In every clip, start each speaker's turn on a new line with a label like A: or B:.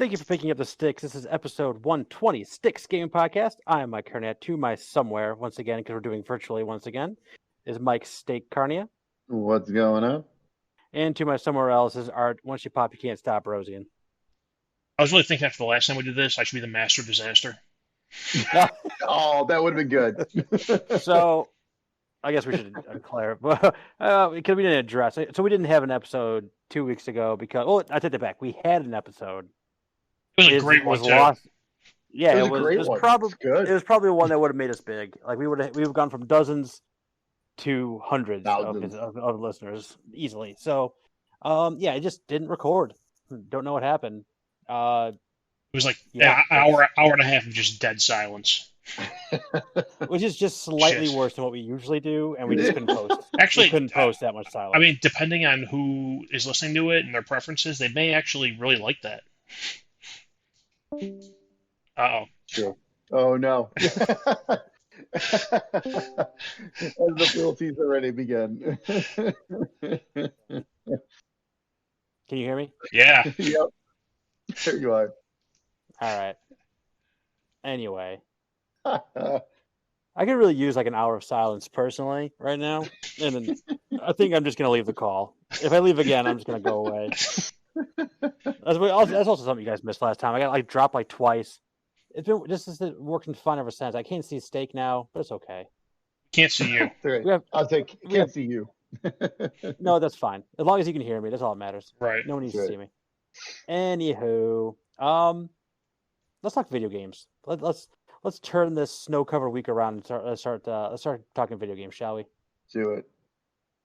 A: thank you for picking up the sticks. This is episode 120, Sticks Gaming Podcast. I am Mike Carnett. To my somewhere, once again, because we're doing virtually once again, is Mike Steak Carnia.
B: What's going on?
A: And to my somewhere else is Art. Once you pop, you can't stop, Rosian.
C: I was really thinking after the last time we did this, I should be the master of disaster.
B: Oh, that would have been good.
A: So, I guess we should clarify. Because we didn't address it. So, we didn't have an episode 2 weeks ago because, well, I take that back. We had an episode.
C: It was a great one, too.
A: Lost. Yeah,
B: it was
A: probably
B: good.
A: It was probably one that would have made us big. Like we would have gone from dozens to hundreds of listeners easily. So, yeah, it just didn't record. Don't know what happened.
C: It was like an hour and a half of just dead silence.
A: Which is just slightly worse than what we usually do, and we just couldn't post.
C: Actually,
A: we couldn't post that much silence.
C: I mean, depending on who is listening to it and their preferences, they may actually really like that. Uh-oh.
B: True. Oh, no. As the penalties already begin.
A: Can you hear me?
C: Yeah.
B: Yep. There you are.
A: All right. Anyway. I could really use like an hour of silence personally right now. And then I think I'm just going to leave the call. If I leave again, I'm just going to go away. That's also something you guys missed last time. I got like dropped like twice. It's been just working fun ever since. I can't see Steak now, but it's okay.
C: Can't see you.
B: I'll take. Can't see you.
A: No, that's fine. As long as you can hear me, that's all that matters.
C: Right.
A: No one needs to see me. Anywho, let's talk video games. Let's turn this snow-covered week around and let's start talking video games, shall we?
B: Do it.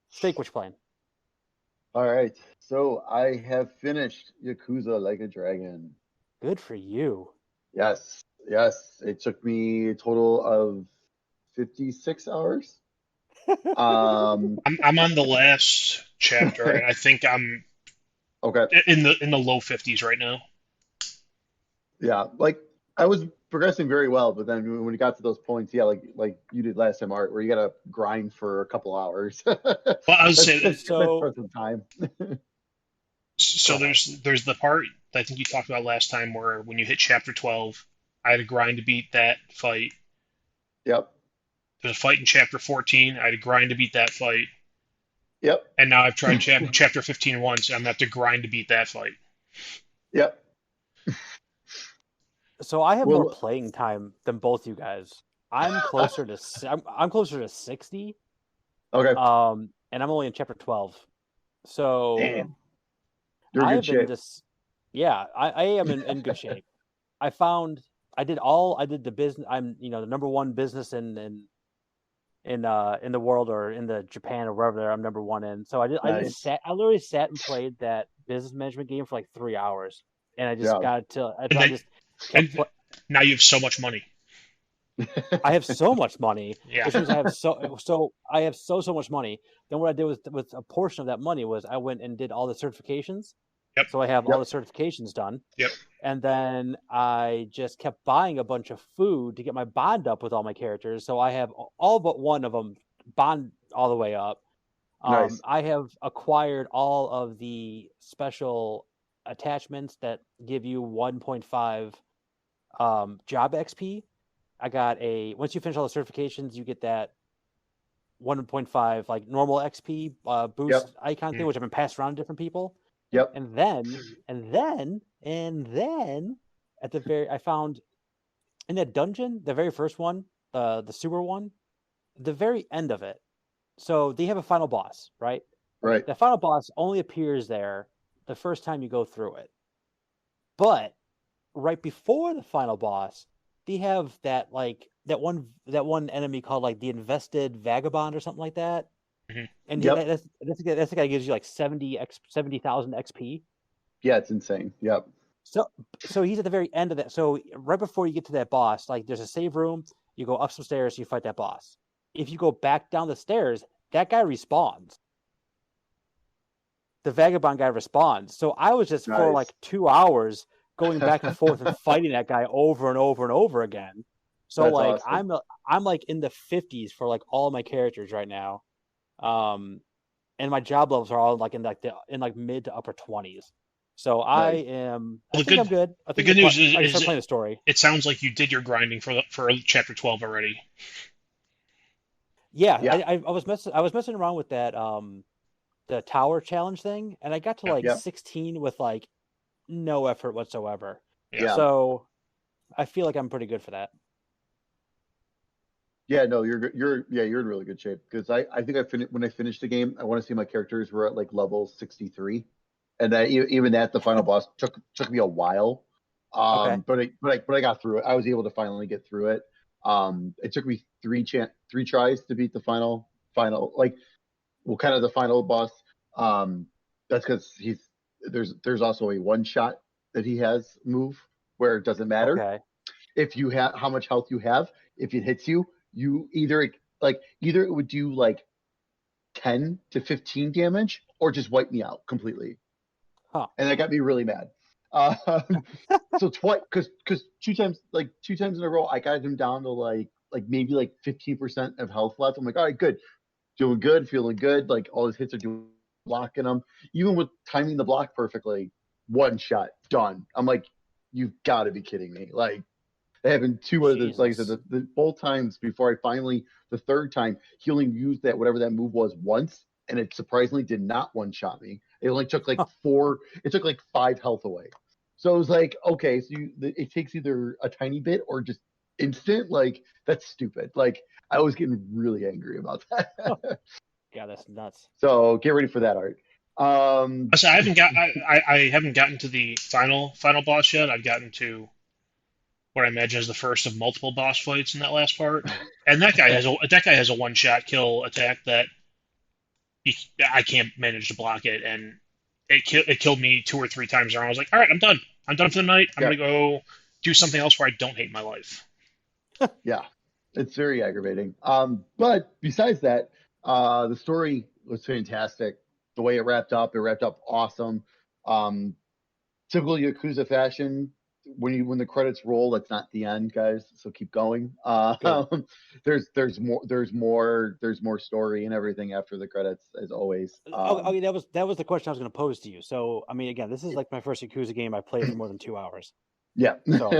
A: Steak, what you playing?
B: All right. So I have finished Yakuza Like a Dragon.
A: Good for you.
B: Yes. It took me a total of 56 hours.
C: I'm on the last chapter, and I think I'm in the low 50s right now.
B: Yeah, like I was progressing very well, but then when it got to those points, yeah, like you did last time, Art, where you gotta grind for a couple hours.
C: Well, I was saying
B: for some time.
C: So there's the part that I think you talked about last time where when you hit chapter 12, I had to grind to beat that fight.
B: Yep.
C: There's a fight in chapter 14. I had to grind to beat that fight.
B: Yep.
C: And now I've tried chapter 15 once, and I'm going to have to grind to beat that fight.
B: Yep.
A: So I have more playing time than both you guys. I'm closer to 60.
B: Okay.
A: And I'm only in chapter 12. So
B: damn. You're in good shape.
A: I am in good shape. I did the business. I'm the number one business in the world, or in the Japan or wherever I'm number one in. So I literally sat and played that business management game for like 3 hours, and I just got to.
C: Now you have so much money.
A: I have so much money.
C: Yeah.
A: Which means I have I have so much money. Then what I did with a portion of that money was I went and did all the certifications.
C: Yep.
A: So I have all the certifications done.
C: Yep.
A: And then I just kept buying a bunch of food to get my bond up with all my characters. So I have all but one of them bond all the way up.
B: Nice.
A: I have acquired all of the special attachments that give you 1.5 job XP. I got once you finish all the certifications, you get that 1.5 like normal XP boost icon thing, which I've been passed around to different people.
B: Yep.
A: And then at the I found in that dungeon, the very first one, the sewer one, the very end of it. So they have a final boss, right?
B: Right.
A: The final boss only appears there the first time you go through it. But right before the final boss, they have that one enemy called like the Invested Vagabond or something like that.
C: Mm-hmm.
A: And that's the guy who gives you like 70,000 XP.
B: Yeah, it's insane. Yep.
A: So he's at the very end of that. So right before you get to that boss, like there's a save room. You go up some stairs, you fight that boss. If you go back down the stairs, that guy respawns. The Vagabond guy respawns. So I was just for like 2 hours going back and forth and fighting that guy over and over and over again. So that's like awesome. I'm like in the 50s for like all my characters right now. And my job levels are all like in mid to upper 20s. So I
B: Nice.
A: am. I
C: Well,
A: think I'm good. I
C: the
A: think
C: good news
A: I can start
C: is
A: playing the story.
C: it sounds like you did your grinding for chapter 12 already.
A: Yeah,
B: Yeah.
A: I was messing around with that the tower challenge thing, and I got to
C: Yeah.
A: like
B: Yeah.
A: 16 with like no effort whatsoever.
C: Yeah.
B: Yeah.
A: So I feel like I'm pretty good for that.
B: Yeah, no, you're in really good shape because I think when I finished the game, I want to see my characters were at like level 63, and that even that the final boss took me a while,
A: Okay.
B: but I got through it. I was able to finally get through it. It took me three tries to beat the final like well kind of the final boss. Um, that's because there's also a one shot that he has move where it doesn't matter
A: Okay.
B: if you have how much health you have. If it hits you, you either it would do like 10 to 15 damage or just wipe me out completely,
A: Huh.
B: and that got me really mad. Um, so twice because two times in a row I got him down to like maybe like 15% of health left. I'm like, all right, good, doing good, feeling good. Like all his hits are doing blocking them, even with timing the block perfectly. One shot done. I'm like, you've got to be kidding me. Like it happened two other, like I said,
A: Jesus.
B: both times before I finally, the third time, he only used that, whatever that move was once, and it surprisingly did not one shot me. It only took like it took like 5 health away. So it was like, okay, so it takes either a tiny bit or just instant. Like, that's stupid. Like, I was getting really angry about that.
A: God, that's nuts.
B: So get ready for that, Art. Um,
C: So I haven't gotten to the final boss yet. I've gotten to what I imagine is the first of multiple boss fights in that last part. And that guy has a one shot kill attack that he, I can't manage to block it, and it killed me 2 or 3 times. And I was like, all right, I'm done. I'm done for the night. I'm
B: yeah,
C: gonna go do something else where I don't hate my life.
B: yeah, it's very aggravating. But besides that, the story was fantastic. The way it wrapped up awesome. Um, Typical Yakuza fashion. When the credits roll, that's not the end, guys. So keep going.
A: Good.
B: There's more story and everything after the credits, as always.
A: Oh, okay, that was the question I was going to pose to you. So, I mean, again, this is like my first Yakuza game I played for more than 2 hours.
B: Yeah.
A: So,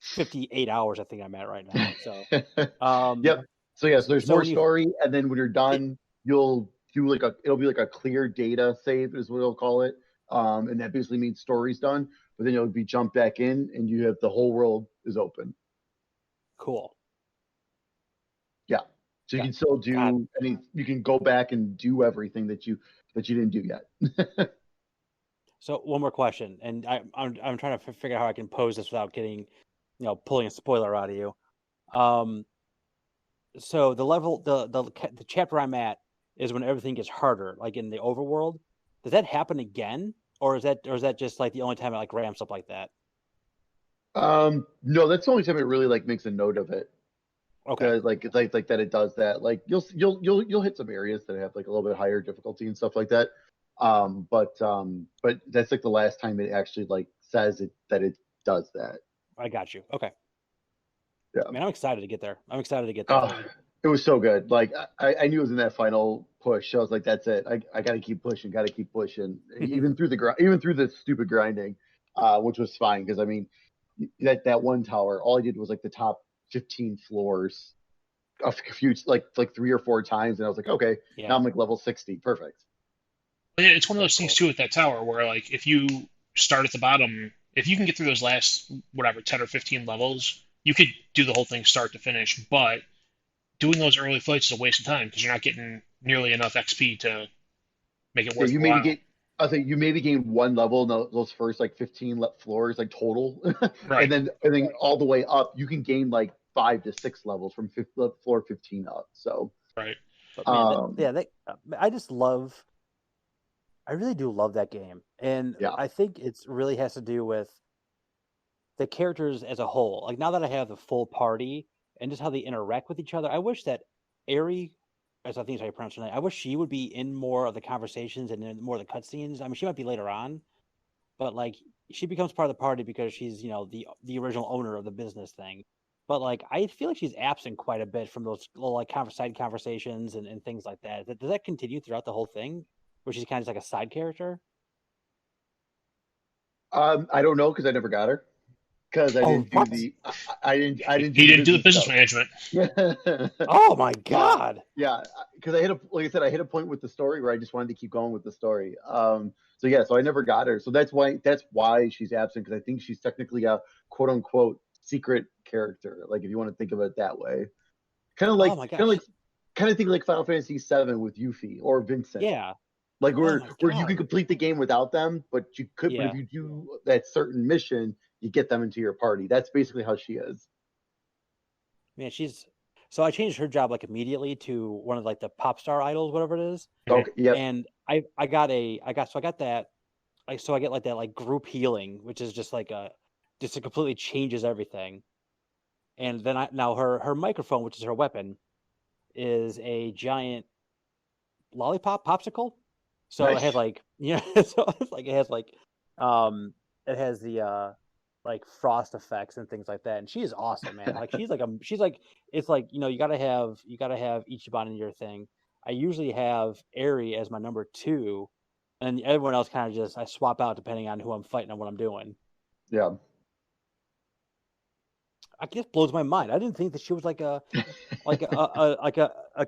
A: 58 hours I think I'm at right now. So, um,
B: Yep. So yes, there's
A: so
B: more
A: when you,
B: story, and then when you're
A: it,
B: done, you'll do it'll be like a clear data save is what they'll call it. And that basically means story's done. But then you'll be jumped back in, and you have the whole world is open.
A: cool.
B: Yeah. So you
A: God,
B: can still
A: God.
B: do any. You can go back and do everything that you didn't do yet.
A: So one more question, and I'm trying to figure out how I can pose this without getting, pulling a spoiler out of you. Um, so the level, the chapter I'm at is when everything gets harder, like in the overworld. Does that happen again, or is that just like the only time it like ramps up like that?
B: No, that's the only time it really like makes a note of it.
A: Okay,
B: Like that it does that. Like you'll hit some areas that have like a little bit higher difficulty and stuff like that. But that's like the last time it actually like says it that it does that.
A: I got you. Okay,
B: Yeah.
A: man, I'm excited to get there. I'm excited to get there.
B: Oh, it was so good. Like I knew it was in that final push. I was like, that's it. I got to keep pushing. Got to keep pushing. Even through the stupid grinding, which was fine because I mean, that one tower, all I did was like the top 15 floors a few like 3 or 4 times, and I was like, okay, now
A: Yeah,
B: I'm like level 60. Perfect.
C: But yeah, it's one of
A: that's
C: those things
A: cool.
C: too with that tower where like if you start at the bottom, if you can get through those last whatever 10 or 15 levels, you could do the whole thing start to finish. But doing those early fights is a waste of time because you're not getting nearly enough XP to make it
B: Yeah,
C: worth
B: you
C: your
B: maybe
C: while.
B: get. I think you maybe gain one level in those first like 15 floors like total,
C: Right.
B: and then all the way up you can gain like 5 to 6 levels from floor 15 up. So
C: Right.
A: But man,
B: um
A: I just love. I really do love that game, and
B: yeah.
A: I think it's really has to do with the characters as a whole. Like now that I have the full party and just how they interact with each other, I wish that Ari, as I think is how you pronounce her name, I wish she would be in more of the conversations and in more of the cutscenes. I mean, she might be later on, but like she becomes part of the party because she's the original owner of the business thing. But like I feel like she's absent quite a bit from those little like side conversations and things like that. Does that continue throughout the whole thing, where she's kind of just like a side character?
B: I don't know because I never got her because I
A: Oh,
B: didn't do
A: what?
B: the I didn't do
C: He
B: the
C: didn't do the
B: business
C: business
B: stuff.
C: management.
A: Oh my
B: uh,
A: God.
B: yeah, because like I said, I hit a point with the story where I just wanted to keep going with the story. So yeah, so I never got her. So that's why she's absent because I think she's technically a quote unquote secret character. Like if you want to think of it that way, kind of
A: Oh
B: like
A: my
B: kind of
A: gosh.
B: like kind of think like Final Fantasy VII with Yuffie or Vincent.
A: Yeah.
B: Like
A: Oh
B: where
A: my
B: you can
A: God.
B: complete the game without them, but if
A: Yeah.
B: you do that certain mission, you get them into your party. That's basically how she is.
A: Man, she's so I changed her job like immediately to one of like the pop star idols, whatever it is.
C: Mhm.
B: Okay, yep,
A: And I got that like so I get like that like group healing, which is just like a just it completely changes everything. And then I now her microphone, which is her weapon, is a giant lollipop popsicle. So it has
B: nice.
A: like so it's like it has like um it has the like frost effects and things like that. And she is awesome, man. Like she's like it's like, you gotta have Ichiban in your thing. I usually have Eri as my number two, and everyone else kind of just I swap out depending on who I'm fighting and what I'm doing.
B: Yeah.
A: I guess blows my mind. I didn't think that she was like a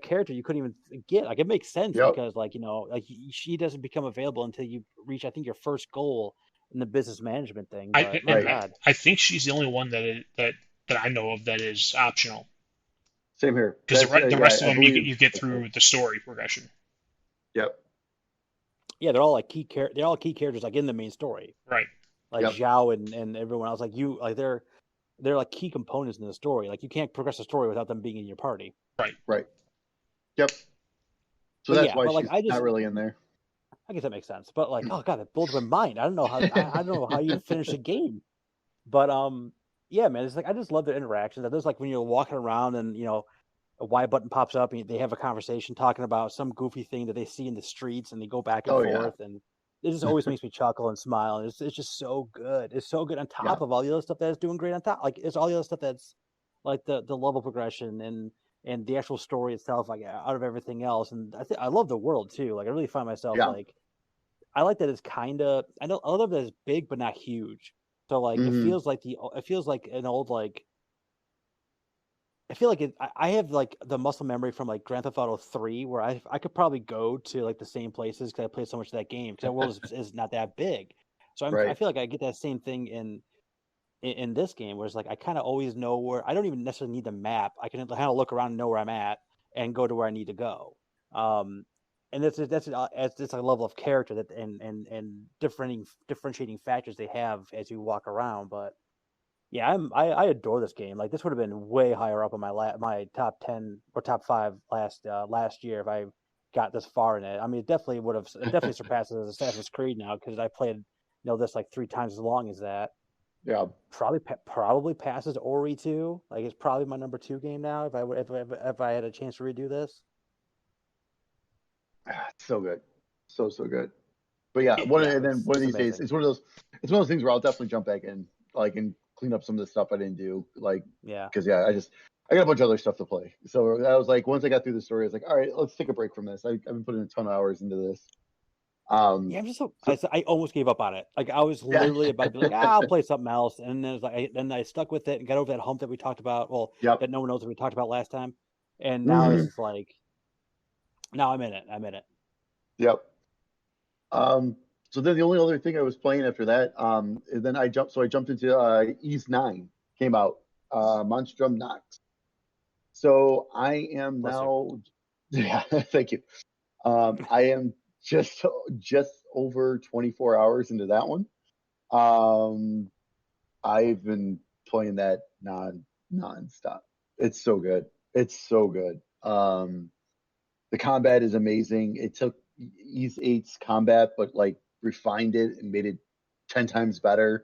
A: character you couldn't even get. Like it makes sense
B: Yep.
A: because like like she doesn't become available until you reach I think your first goal in the business management thing.
C: I
A: But my
C: and
B: Right.
A: God,
C: I think she's the only one that I know of that is optional.
B: Same here.
C: Because
B: That's
C: the
B: yeah,
C: rest of
B: I
C: them
B: believe
C: you get
B: that's right.
C: through the story progression.
B: Yep.
A: yeah, they're all like they're all key characters like in the main story.
C: Right.
A: Like
B: Yep.
A: Zhao and everyone else. Like they're like key components in the story. Like you can't progress the story without them being in your party.
C: Right.
B: Right. Yep. So
A: But
B: that's
A: yeah,
B: why
A: but like
B: she's not really in there.
A: I guess that makes sense. But like, oh god, it blows my mind. I don't know how you finish a game. But yeah, man, it's like I just love their interactions. There's like when you're walking around and a Y button pops up and they have a conversation talking about some goofy thing that they see in the streets and they go back and
B: Oh yeah.
A: forth and it just always makes me chuckle and smile. And it's just so good. It's so good on
B: Yeah.
A: top of all the other stuff that's doing great on top. Like it's all the other stuff that's like the level progression and the actual story itself, like out of everything else. And I love the world too. Like I really find myself
B: Yeah.
A: like I like that it's kind of I love that it's big but not huge. So like
B: Hmm.
A: it feels like an old like I feel like I have like the muscle memory from like Grand Theft Auto 3 where I could probably go to like the same places because I played so much of that game because that world is not that big. So I
B: Right.
A: feel like I get that same thing in this game where it's like I kind of always know where I don't even necessarily need the map. I can kind of look around and know where I'm at and go to where I need to go. Um, and it's a level of character that and differentiating factors they have as you walk around. But yeah, I adore this game. Like this would have been way higher up on my top 10 or top 5 last year if I got this far in it. I mean, it definitely surpasses Assassin's Creed now because I played this like 3 times as long as that.
B: Yeah.
A: Probably passes Ori 2. Like it's probably my number 2 game now if I had a chance to redo this.
B: So good. So good. But yeah,
A: Yeah,
B: and then one of
A: it's
B: these days,
A: amazing.
B: it's one of those things where I'll definitely jump back in, like, and clean up some of the stuff I didn't do, like,
A: Yeah.
B: because yeah, I got a bunch of other stuff to play. So I was like, once I got through the story, I was like, all right, let's take a break from this. I've been putting a ton of hours into this.
A: Yeah, I'm just
B: So
A: I almost gave up on it. Like I was
B: yeah,
A: literally about to be like, I'll play something else, and then it was like, then I stuck with it and got over that hump that we talked about. Well,
B: yep,
A: that no one knows that we talked about last time, and now it's
B: hmm
A: just like, now I'm in it. I'm in it.
B: yep. Um, so then the only other thing I was playing after that, and then I jumped into Ease 9 came out, Monstrum Nox. So I am
A: Bless you.
B: now, yeah, thank you. I am just over 24 hours into that one. Um, I've been playing that nonstop. It's so good. It's so good. The combat is amazing. It took Ys 8's combat, but like refined it and made it 10 times better.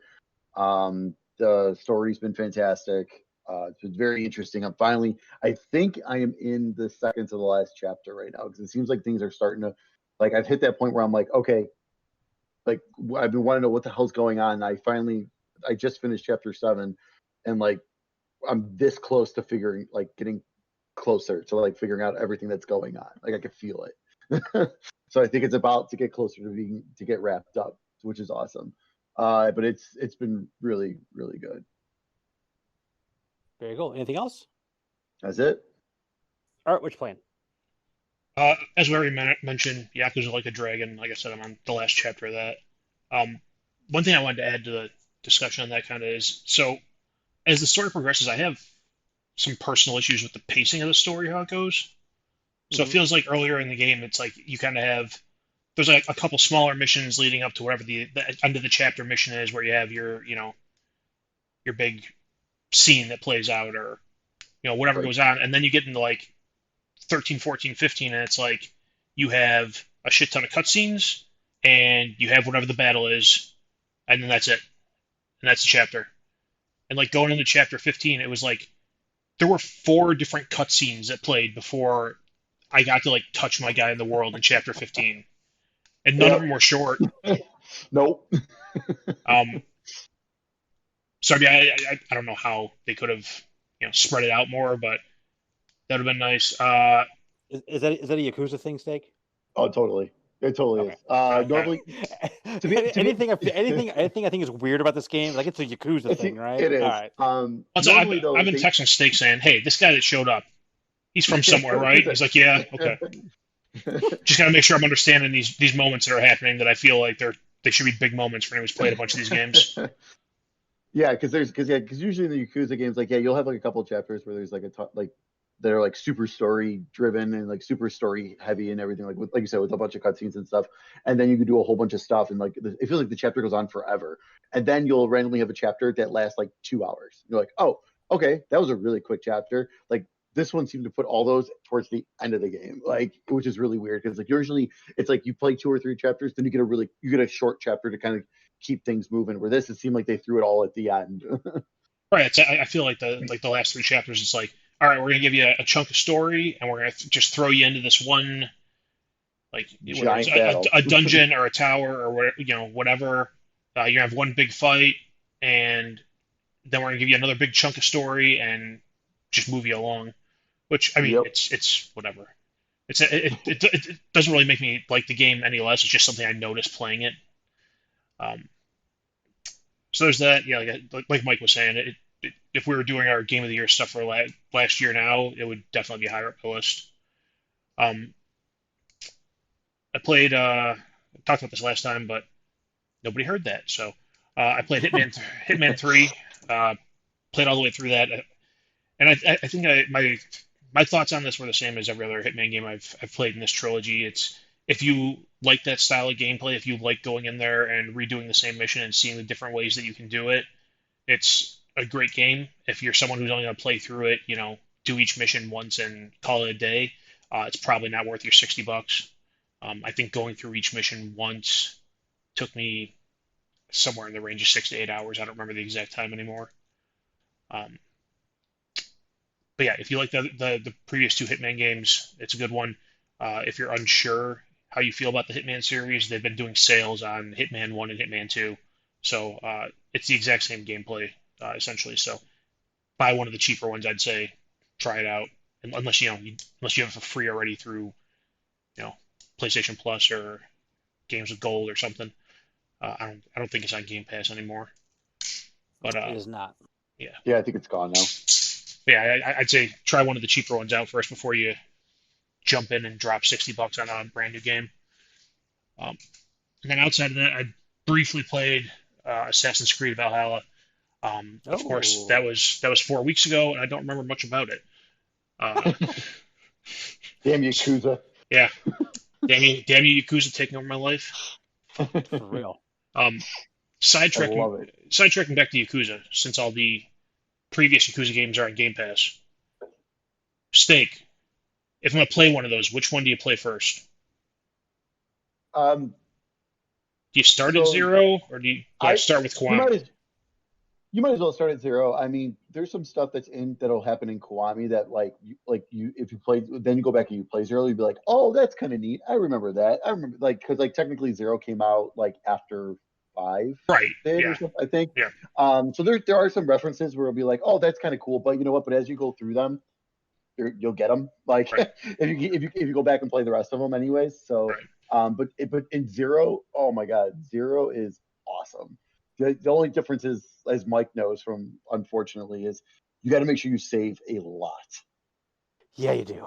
B: The story's been fantastic. It's been very interesting. I think I am in the second to the last chapter right now because it seems like things are starting to, like, I've hit that point where I'm like, okay, like, I've been wanting to know what the hell's going on. And I just finished chapter 7 and like, I'm this close to getting closer to like figuring out everything that's going on. Like, I can feel it. So I think it's about to get closer to get wrapped up, which is awesome. But it's been really really good.
A: Very cool. Anything else?
B: That's it.
A: All right, which plan?
C: As we already mentioned, Yakuza Like a Dragon. Like I said, I'm on the last chapter of that. Um, one thing I wanted to add to the discussion on that kind of is so as the story progresses, I have some personal issues with the pacing of the story, how it goes. So it
A: Hmm.
C: feels like earlier in the game, it's like you kind of have there's like a couple smaller missions leading up to whatever the end of the chapter mission is, where you have your big scene that plays out, or whatever
B: Right.
C: goes on, and then you get into like 13, 14, 15, and it's like you have a shit ton of cutscenes, and you have whatever the battle is, and then that's it, and that's the chapter. And like going into chapter 15, it was like there were four different cutscenes that played before I got to like touch my guy in the world in chapter 15, and none of
B: Yep.
C: them were short.
B: Nope.
C: Um, so I mean, I don't know how they could have spread it out more, but that would have been nice.
A: Is that a Yakuza thing, Steak?
B: Oh, totally. It totally
A: Okay.
B: is.
C: Okay.
B: Normally, to be to be,
A: Anything I think is weird about this game, like it's a Yakuza thing, right?
B: it
A: All
B: is.
A: right.
C: I've
B: Normally though,
C: been
B: they
C: texting Steak saying, "Hey, this guy that showed up, he's from somewhere, right?"
B: who's
C: And he's like, "Yeah, okay."
B: it?
C: Just gotta make sure I'm understanding these moments that are happening that I feel like they should be big moments for anyone who's played a bunch of these games.
B: Yeah, because usually in the Yakuza games, like you'll have like a couple of chapters where there's like like that are like super story driven and like super story heavy and everything, like you said, with a bunch of cutscenes and stuff. And then you can do a whole bunch of stuff, and like it feels like the chapter goes on forever. And then you'll randomly have a chapter that lasts like 2 hours. You're like, oh, okay, that was a really quick chapter. Like this one seemed to put all those towards the end of the game, like which is really weird because like usually it's like you play two or three chapters, then you get a short chapter to kind of keep things moving. Where this, it seemed like they threw it all at the end.
C: Right. I feel like the last three chapters, it's like, all right, we're gonna give you a chunk of story, and we're gonna just throw you into this one, like whether it's
B: Giant battle.
C: a dungeon or a tower or whatever. You're gonna have one big fight, and then we're gonna give you another big chunk of story and just move you along. Which I mean,
B: Yep.
C: it's whatever. It doesn't really make me like the game any less. It's just something I noticed playing it. Um, so there's that. Yeah, like Mike was saying, if we were doing our game of the year stuff for last year now, it would definitely be higher up the list. Um, I played. I talked about this last time, but nobody heard that. So I played Hitman 3. Uh, Played all the way through that, and I think my thoughts on this were the same as every other Hitman game I've played in this trilogy. It's if you like that style of gameplay, if you like going in there and redoing the same mission and seeing the different ways that you can do it, it's a great game. If you're someone who's only going to play through it, do each mission once and call it a day, it's probably not worth your $60. I think going through each mission once took me somewhere in the range of 6 to 8 hours. I don't remember the exact time anymore. Um, but yeah, if you like the previous two Hitman games, it's a good one. If you're unsure how you feel about the Hitman series, they've been doing sales on Hitman 1 and Hitman 2. So it's the exact same gameplay, essentially. So buy one of the cheaper ones, I'd say. Try it out. Unless unless you have it for free already through you know PlayStation Plus or Games with Gold or something. I don't think it's on Game Pass anymore. But
A: It is not.
C: yeah,
B: Yeah, I think it's gone now.
C: yeah, I'd say try one of the cheaper ones out first before you jump in and drop $60 on a brand new game. Um, and then outside of that, I briefly played Assassin's Creed Valhalla. Of course,
A: Oh,
C: that was 4 weeks ago, and I don't remember much about it. Uh,
B: Damn Yakuza.
C: yeah, damn you, Yakuza taking over my life.
A: for real.
C: Um,
B: I
C: sidetracking,
B: love it.
C: sidetracking back to Yakuza, since all the previous Yakuza games are on Game Pass. Steak, if I'm gonna play one of those, which one do you play first?
B: Um,
C: Do you start at
B: so
C: zero, or do I
B: I
C: start with
B: you might
C: Kiwami?
B: as you might as well start at zero. I mean, there's some stuff that'll happen in Kiwami that you if you play then you go back and you play zero, you'd be like, oh, that's kind of neat. I remember that. I remember like because like technically zero came out like after five
C: Right.
B: did or
C: Yeah.
B: something, I think.
C: Yeah.
B: So there are some references where it'll be like, oh, that's kind of cool, but you know what? But as you go through them, you'll get them. Like
C: Right.
B: if you go back and play the rest of them, anyways. So,
C: Right.
B: but in zero, oh my god, zero is awesome. The only difference is, as Mike knows from, unfortunately, is you got to make sure you save a lot.
A: Yeah, you do.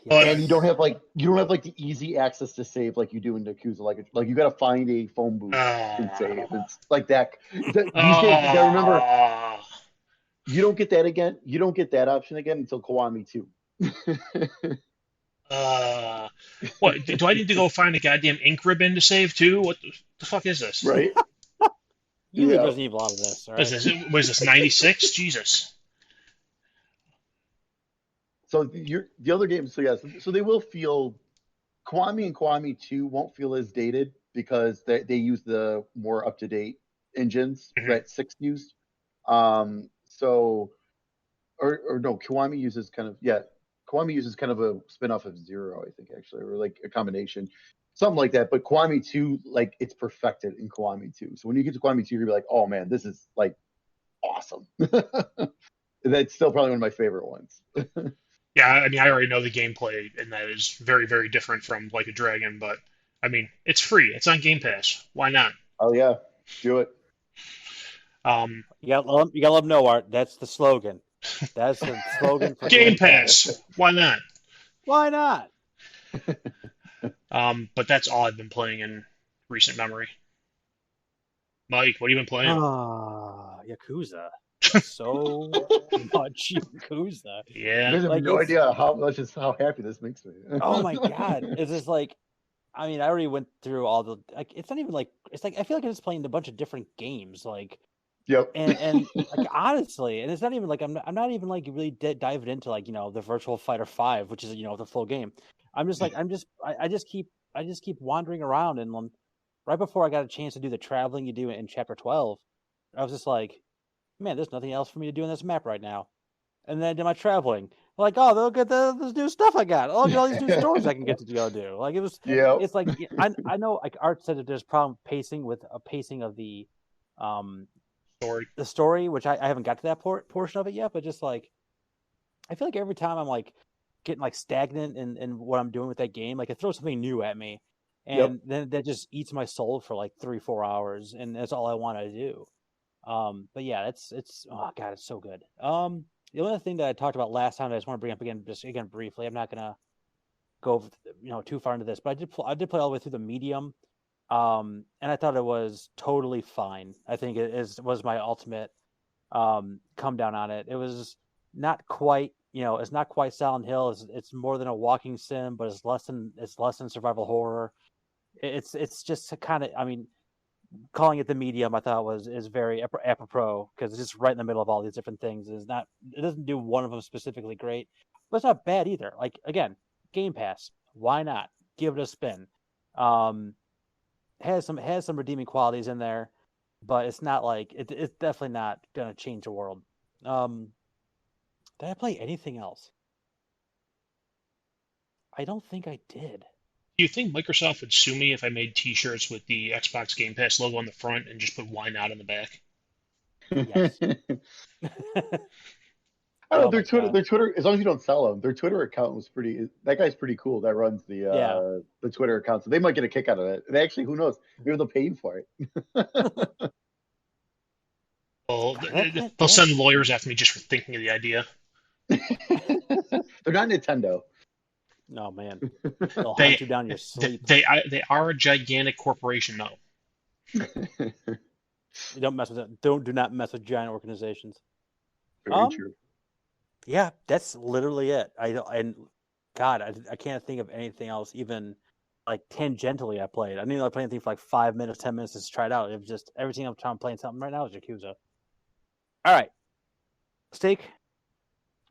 C: But
B: And you don't have like the easy access to save like you do in Yakuza. Like you got to find a phone booth and save. It's like that. You got to remember,
C: uh,
B: you don't get that again. You don't get that option again until Kiwami 2.
C: uh, what? Do I need to go find a goddamn ink ribbon to save too? What the fuck is this?
B: Right?
A: You leave
B: Yeah.
A: Resident Evil out of this, all
C: What is
A: right?
C: this? What is this? 96? Jesus.
B: So the other games. So yes. So they will feel, Kiwami and Kiwami 2 won't feel as dated because they use the more up to date engines
C: Mhm.
B: that 6 used. So or no, Kiwami uses kind of a spin-off of Zero, I think, actually, or like a combination, something like that. But Kiwami 2, like, it's perfected in Kiwami 2. So when you get to Kiwami 2, you're gonna be like, oh man, this is like awesome. That's still probably one of my favorite ones.
C: Yeah, I mean, I already know the gameplay, and that is very, very different from Like a Dragon. But I mean, it's free. It's on Game Pass. Why not?
B: Oh yeah, do it.
C: Um,
A: You gotta let them know, Art. That's the slogan. That's the slogan for
C: Game
A: Game Pass.
C: Pass. Why not?
A: Why not?
C: But that's all I've been playing in recent memory. Mike, what have you been playing?
A: Ah, Yakuza. So much Yakuza.
B: You
C: Yeah.
B: guys have
A: Like
B: no
A: it's
B: idea how happy this makes me.
A: oh my god. It's just like I mean, I already went through all the like it's not even like it's like I feel like I'm just playing a bunch of different games. Like
B: Yep.
A: and like honestly, and it's not even like I'm not even like really diving into like the Virtual Fighter 5, which is the full game. I'm just like I just keep wandering around and right before I got a chance to do the traveling you do in chapter 12, I was just like, man, there's nothing else for me to do in this map right now. And then I did my traveling. Like, oh, look at this new stuff I got. Oh, look at all these new stories I can get to go do. Like
B: Yep.
A: it's like I know like Art said that there's problem pacing with a pacing of um
C: Story.
A: the story, which I haven't got to that portion of it yet, but just like I feel like every time I'm like getting like stagnant in what I'm doing with that game, like it throws something new at me,
B: Yep.
A: and then that just eats my soul for like 3-4 hours, and that's all I want to do. But yeah, it's oh god, it's so good. The only thing that I talked about last time I just want to bring up again, just again briefly. I'm not gonna go too far into this, but I did play all the way through the medium. And I thought it was totally fine. I think was my ultimate come down on it. It was not quite, it's not quite Silent Hill. It's more than a walking sim, but it's less than survival horror. It's just kind of, I mean, calling it the medium, I thought is very apropos because it's just right in the middle of all these different things. It doesn't do one of them specifically great, but it's not bad either. Like again, Game Pass, why not give it a spin? Um, has some redeeming qualities in there, but it's not like it's definitely not gonna change the world. Um, did I play anything else? I don't think I did.
C: Do you think Microsoft would sue me if I made T-shirts with the Xbox Game Pass logo on the front and just put "Why not" on the back?
A: Yes.
B: I don't know,
A: Oh my god.
B: their Twitter, as long as you don't sell them, their Twitter account was pretty. That guy's pretty cool. That runs
A: Yeah.
B: the Twitter account, so they might get a kick out of it. And actually, who knows? Maybe they'll pay you for it.
C: Well,
A: That
C: they'll
A: that
C: send lawyers after me just for thinking of the idea.
B: They're not Nintendo.
A: oh man. They'll
C: They
A: hunt you down in your sleep.
C: they are a gigantic corporation, though.
A: You don't mess with it. Do not mess with giant organizations.
B: Very
A: Um,
B: true.
A: yeah, that's literally it. I don't and God, I can't think of anything else even like tangentially I played. I didn't even play anything for like 5 minutes, 10 minutes to try it out. It was just everything I'm trying playing something right now is Yakuza. All right, Steak.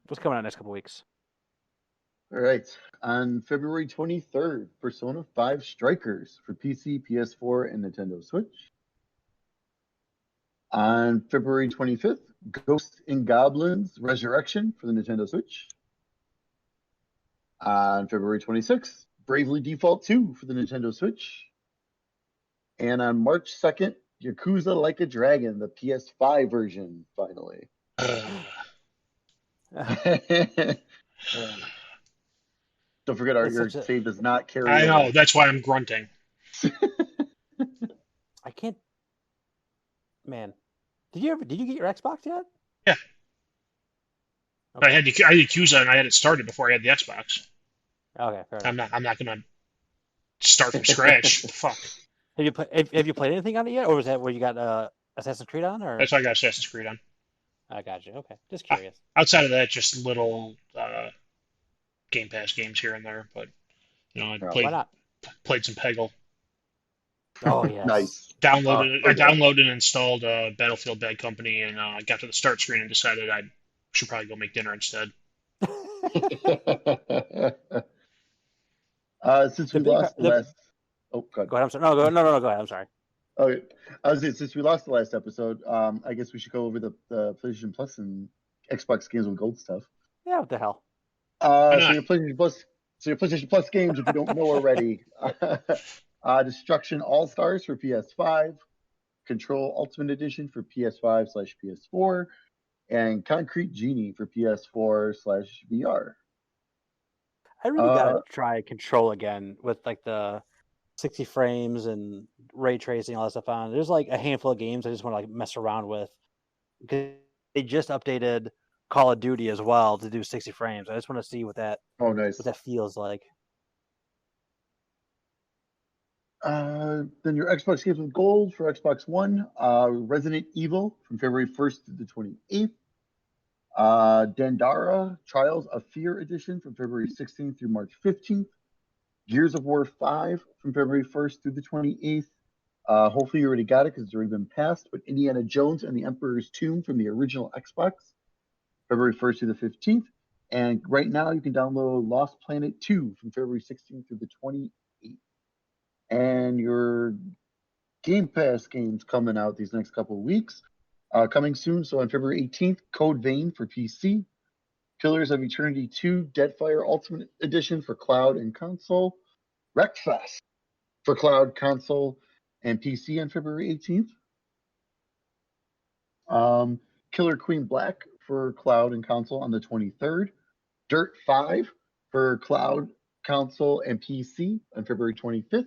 A: What's coming out next couple weeks?
B: All right. On February 23rd, Persona 5 Strikers for PC, PS4, and Nintendo Switch. On February 25th, Ghosts and Goblins Resurrection for the Nintendo Switch. On February 26th, Bravely Default 2 for the Nintendo Switch. And on March 2nd, Yakuza Like a Dragon, the PS5 version, finally. Don't forget,
A: It's
B: your
A: such a
B: save does not carry
C: I
B: over.
C: know. That's why I'm grunting.
A: I can't Man, did you get your Xbox yet?
C: Yeah,
A: Okay.
C: I had Yakuza and I had it started before I had the Xbox.
A: Okay, fair enough.
C: I'm not gonna start from scratch. The fuck.
A: Have you played anything on it yet, or was that where you got Assassin's Creed on? Or
C: That's why I got Assassin's Creed on.
A: I got you. Okay, just
C: Uh,
A: curious.
C: Outside of that, just little Game Pass games here and there. But I
B: Oh,
A: Why not?
C: played some Peggle.
A: Oh yes.
B: nice.
C: I
B: Okay.
C: downloaded and installed Battlefield Bad Company, and I got to the start screen and decided I should probably go make dinner instead.
B: Since
A: The
B: we
A: big
B: lost the
A: the
B: last, oh, God.
A: Go ahead. I'm sorry. No. Go ahead. I'm sorry.
B: Okay, I was saying, since we lost the last episode, I guess we should go over the PlayStation Plus and Xbox games with gold stuff.
A: Yeah. What the hell?
C: Why
B: So
C: not?
B: your PlayStation Plus games, if you don't know already, Destruction All Stars for PS5, Control Ultimate Edition for PS5/PS4, and Concrete Genie for PS4/VR.
A: I really gotta
B: Uh,
A: try Control again with like the 60 frames and ray tracing, all that stuff on. There's like a handful of games I just want to like mess around with because they just updated Call of Duty as well to do 60 frames. I just want to see
B: oh,
A: what
B: nice.
A: that feels like.
B: Then your Xbox games with gold for Xbox One, Resident Evil from February 1st to the 28th. Dandara Trials of Fear Edition from February 16th through March 15th. Gears of War 5 from February 1st through the 28th. Hopefully you already got it because it's already been passed. But Indiana Jones and the Emperor's Tomb from the original Xbox, February 1st through the 15th. And right now you can download Lost Planet 2 from February 16th through the 28th. And your Game Pass games coming out these next couple of weeks. Coming soon, so on February 18th, Code Vein for PC, Pillars of Eternity 2, Deadfire Ultimate Edition for cloud and console, Wreckfest for cloud, console, and PC on February 18th. Killer Queen Black for cloud and console on the 23rd. Dirt 5 for cloud, console, and PC on February 25th.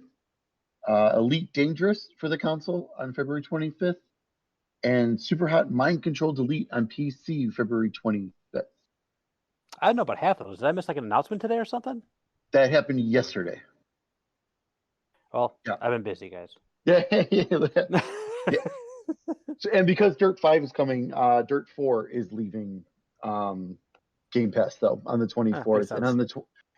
B: Elite Dangerous for the console on February 25th. And Super Hot Mind Control Delete on PC February 25th.
A: I don't know about half of those. Did I miss like an announcement today or something?
B: That happened yesterday.
A: Well,
B: Yeah.
A: I've been busy, guys.
B: Yeah. So, and because Dirt 5 is coming, Dirt 4 is leaving Game Pass though on the
A: Makes
B: 24th, and
A: sense.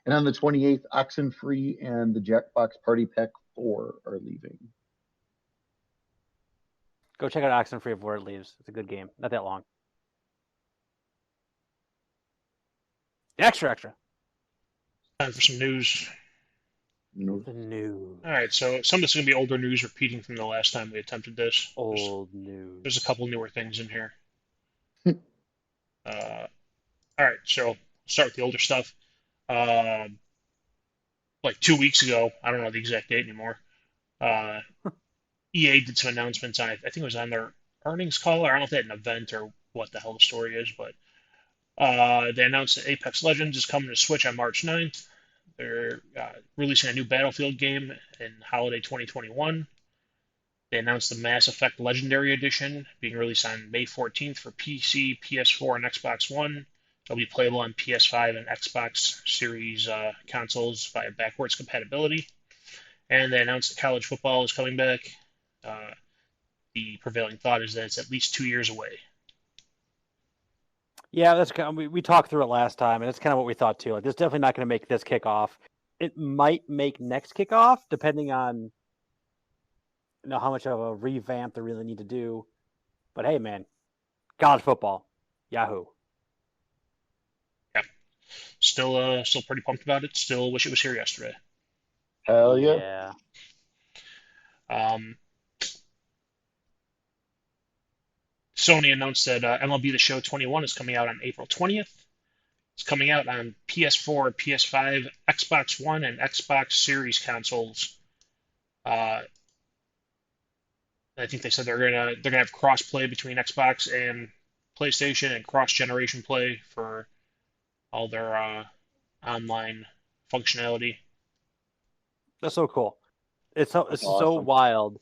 B: on the 28th, Oxenfree and the Jackbox Party Pack 4 are leaving.
A: Go check out Oxenfree before it leaves. It's a good game. Not that long. Extra.
C: Time for some news.
A: The news.
C: All right, so some of this is going to be older news repeating from the last time we attempted this.
A: Old news.
C: There's a couple newer things in here. All right, so start with the older stuff. Like 2 weeks ago, I don't know the exact date anymore. EA did some announcements on, I think it was on their earnings call, or I don't know if they had an event or what the hell the story is, but they announced that Apex Legends is coming to Switch on March 9th. They're releasing a new Battlefield game in holiday 2021. They announced the Mass Effect Legendary Edition being released on May 14th for PC, PS4, and Xbox One. It'll be playable on PS5 and Xbox Series consoles via backwards compatibility. And they announced that college football is coming back. The prevailing thought is that it's at least 2 years away.
A: Yeah, that's kind of, we talked through it last time, and it's kind of what we thought too. Like, it's definitely not going to make this kickoff. It might make next kickoff, depending on how much of a revamp they really need to do. But hey, man, college football, Yahoo!
C: Yeah, still pretty pumped about it. Still wish it was here yesterday.
B: Hell yeah.
A: Yeah.
C: Sony announced that MLB The Show 21 is coming out on April 20th. It's coming out on PS4, PS5, Xbox One, and Xbox Series consoles. I think they said they're gonna have cross-play between Xbox and PlayStation and cross-generation play for all their online functionality.
A: That's so cool. It's so
B: Awesome.
A: wild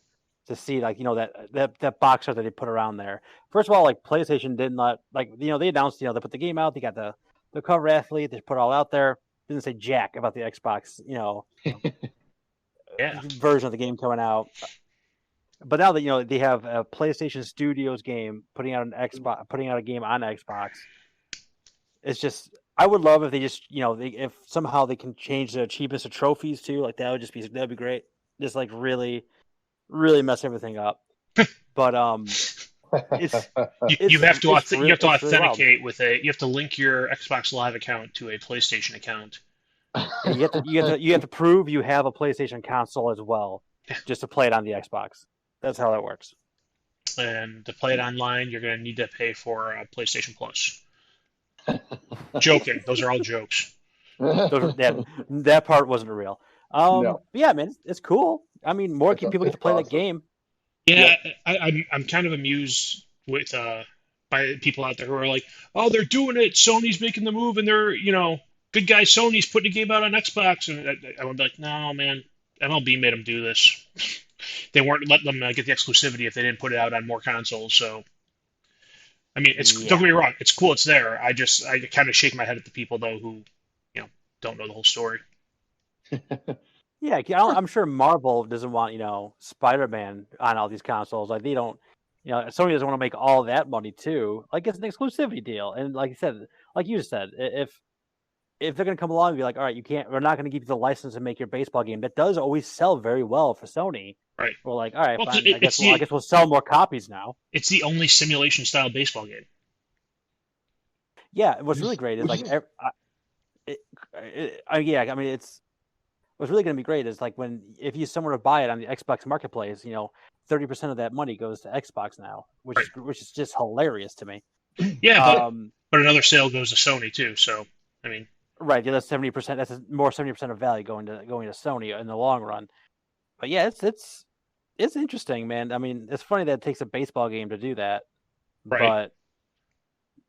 A: to see like that box art that they put around there. First of all, like PlayStation didn't let like they announced they put the game out, they got the cover athlete, they put it all out there, didn't say jack about the Xbox
C: Yeah.
A: version of the game coming out. But now that they have a PlayStation Studios game putting out a game on Xbox, it's just I would love if they just if somehow they can change the achievements to trophies too. Like that'd be great. Just like really really mess everything up. But it's
C: You have to you have to
A: it's really wild.
C: authenticate with you have to link your Xbox Live account to a PlayStation account.
A: Yeah, you have to prove you have a PlayStation console as well, just to play it on the Xbox. That's how that works.
C: And to play it online, you're going to need to pay for PlayStation Plus. Joking. Those are all jokes.
A: That part wasn't real.
B: No,
A: But yeah, man, it's cool. I mean, more people get
B: it's
A: to play that
B: awesome.
A: game.
C: Yeah,
B: Yep.
C: I'm kind of amused with by people out there who are like, oh, they're doing it. Sony's making the move, and they're good guy. Sony's putting a game out on Xbox, and I would be like, no, man, MLB made them do this. They weren't letting them get the exclusivity if they didn't put it out on more consoles. So I mean, it's don't
A: Yeah,
C: get me wrong, it's cool, it's there. I kind of shake my head at the people though who you know don't know the whole story.
A: yeah. I'm sure Marvel doesn't want Spider-Man on all these consoles. Like they don't. Sony doesn't want to make all that money too. Like it's an exclusivity deal, and like you said, like you just said, if they're going to come along and be like, all right, we're not going to give you the license to make your baseball game. That does always sell very well for Sony.
C: Right.
A: We're like, all right,
C: Well, 'cause
A: fine. I
C: the
A: guess we'll sell more copies now.
C: it's the only simulation style baseball game.
A: Yeah. What's
B: which
A: really
B: is
A: great is
B: which
A: like,
B: is
A: yeah. I mean, what's really going to be great is like if you someone to buy it on the Xbox Marketplace, 30% of that money goes to Xbox now,
C: Right.
A: which is just hilarious to me.
C: Yeah,
B: yeah.
A: Um,
C: but another sale goes to Sony too. So I mean,
A: right. The other 70%, that's more 70% of value going to Sony in the long run. But yeah, it's interesting, man. I mean, it's funny that it takes a baseball game to do that,
C: right,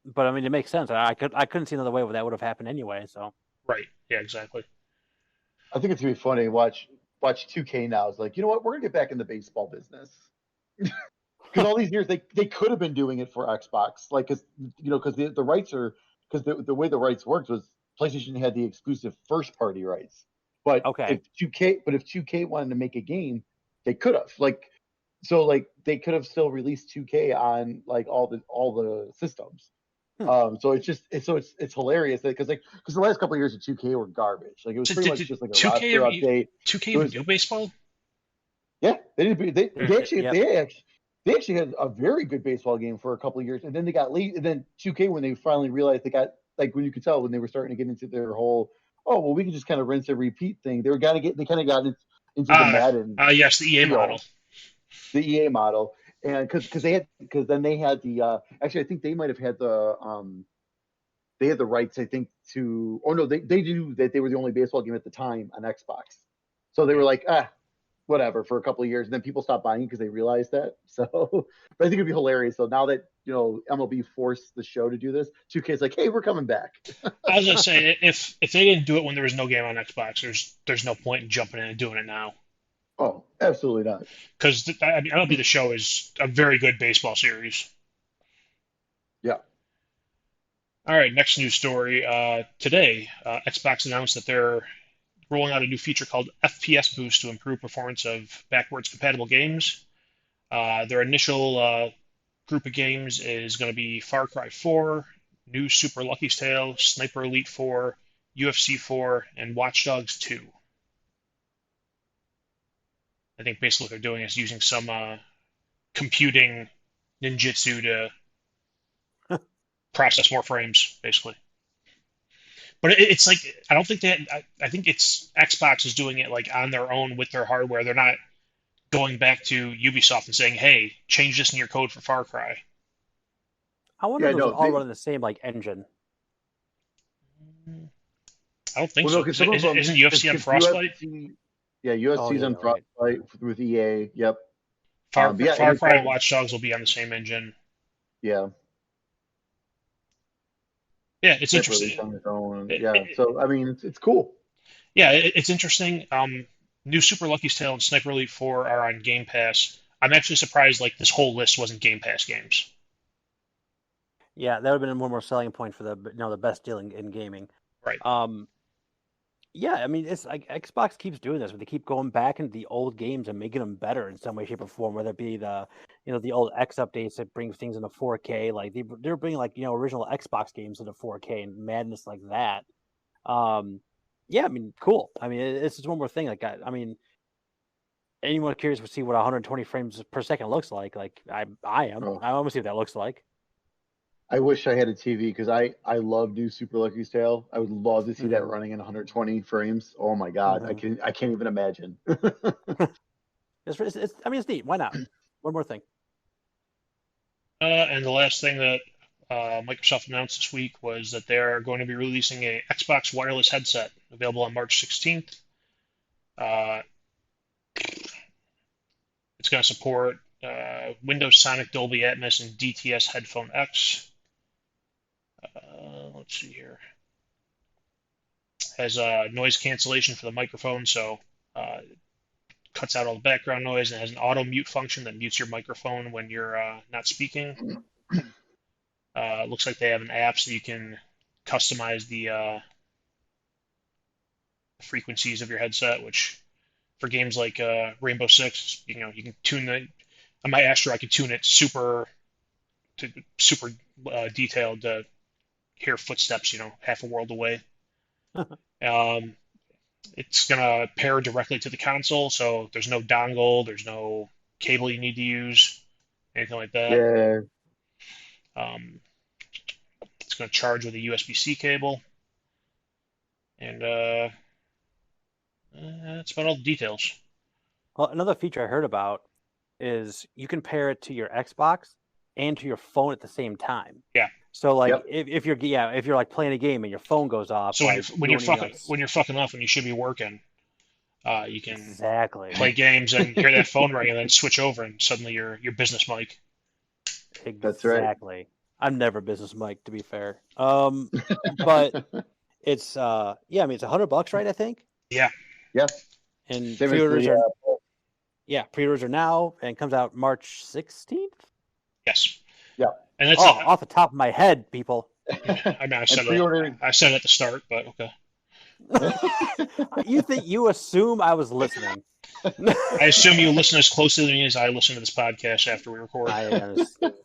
A: but I mean, it makes sense. I couldn't see another way where that would have happened anyway. So
C: right, yeah, exactly.
B: I think it's gonna be funny. Watch 2K now. It's like, you know what? We're gonna get back in the baseball business because all these years they could have been doing it for Xbox, like because the rights are because the way the rights worked was PlayStation had the exclusive first party rights, but
A: okay,
B: if 2K wanted to make a game, they could have like they could have still released 2K on like all the systems.
A: hmm.
B: So it's hilarious because the last couple of years of 2K were garbage. Like it was pretty much
C: Did
B: just like a
C: 2K
B: roster update.
C: 2K
B: It
C: even
B: was
C: do baseball?
B: yeah, they didn't they
C: Hmm.
B: they actually
A: Yep.
B: they actually had a very good baseball game for a couple of years, and then they got late. And then 2K when they finally realized they got like when you could tell when they were starting to get into their whole we can just kind of rinse and repeat thing. They kind of got into the
C: Uh,
B: Madden
C: yes, the EA model.
B: deal, the EA model, and because then they had the actually I think they might have had they had the rights, I think, to. Oh no, they knew that they were the only baseball game at the time on Xbox, so they were like, whatever, for a couple of years, and then people stopped buying because they realized that. So, but I think it'd be hilarious. So now that MLB forced the show to do this, 2K's like, hey, we're coming back.
C: I was gonna say if they didn't do it when there was no game on Xbox, there's no point in jumping in and doing it now
B: Oh, absolutely not.
C: because I mean, MLB The Show is a very good baseball series.
B: Yeah.
C: All right, next news story. Today, Xbox announced that they're rolling out a new feature called FPS Boost to improve performance of backwards compatible games. Their initial group of games is going to be Far Cry 4, New Super Lucky's Tale, Sniper Elite 4, UFC 4, and Watch Dogs 2. I think basically what they're doing is using some computing ninjutsu to process more frames, basically. But it's like I don't think that I think it's Xbox is doing it like on their own with their hardware. They're not going back to Ubisoft and saying, "Hey, change this in your code for Far Cry."
A: I wonder if
B: Yeah.
A: those
B: No.
A: all run in the same like engine.
C: I don't think
B: Well, no,
C: so.
B: because some of them
C: Isn't
B: because
C: UFC on Frostbite?
B: UFC. Yeah,
A: Oh
B: UFC's
A: yeah,
B: on
A: you're right.
B: Frostbite with EA. Yep. But yeah, and
C: Far
B: it's
C: Cry and
B: all
C: Watch Dogs will be on the same engine.
B: yeah.
C: Yeah, it's
B: They've released
C: interesting.
B: on their own.
C: It,
B: Yeah.
C: it,
B: So I mean, it's cool.
C: yeah, it's interesting. New Super Lucky's Tale and Sniper Elite 4 are on Game Pass. I'm actually surprised like this whole list wasn't Game Pass games.
A: Yeah, that would have been one more selling point for the best deal in gaming.
C: Right.
A: Yeah, I mean, it's like Xbox keeps doing this, where they keep going back into the old games and making them better in some way, shape, or form. Whether it be the old X updates that brings things into 4K, like they're bringing like original Xbox games into 4K and madness like that. Yeah, I mean, cool. I mean, it's just one more thing. Like, I mean, anyone curious to see what 120 frames per second looks like I am.
B: Oh,
A: I want to see what that looks like.
B: I wish I had a TV because I love new Super Lucky's Tale. I would love to see that
A: Mhm.
B: running in 120 frames. Oh my God,
A: Mhm.
B: I can't even imagine.
A: It's I mean, it's neat. Why not? One more thing.
C: And the last thing that Microsoft announced this week was that they're going to be releasing a Xbox wireless headset available on March 16th. Uh, it's going to support Windows Sonic Dolby Atmos and DTS Headphone X. Let's see here. Has noise cancellation for the microphone, so cuts out all the background noise, and has an auto mute function that mutes your microphone when you're not speaking. Looks like they have an app so you can customize the frequencies of your headset, which for games like Rainbow Six, you can tune the. On my Astro, I can tune it super detailed to hear footsteps, half a world away. Um, it's gonna pair directly to the console, so there's no dongle, there's no cable you need to use, anything like that.
B: Yeah,
C: Um, it's gonna charge with a USB-C cable, and that's about all the details.
A: Well, another feature I heard about is you can pair it to your Xbox and to your phone at the same time.
C: Yeah.
A: So like
B: yep.
A: if you're like playing a game and your phone goes off,
C: So when you're
A: like
C: when
A: you
C: you're
A: don't even know
C: fucking
A: it's
C: when you're fucking off and you should be working, you can
A: exactly
C: play games and hear that phone ring and then switch over and suddenly your business mic.
B: That's right.
A: exactly. I'm never business Mike, to be fair. But it's yeah, I mean it's $100, right? I think.
C: Yeah.
B: Yeah,
A: And
B: same as the
A: pre-orders are now and comes out March 16th.
C: Yes.
B: yeah.
C: And it's
A: Oh, off the top of my head, people.
C: I mean
B: And pre-order.
C: I said it at the start, but okay.
A: You assume I was listening.
C: I assume you listen as closely to me as I listen to this podcast after we record.
A: I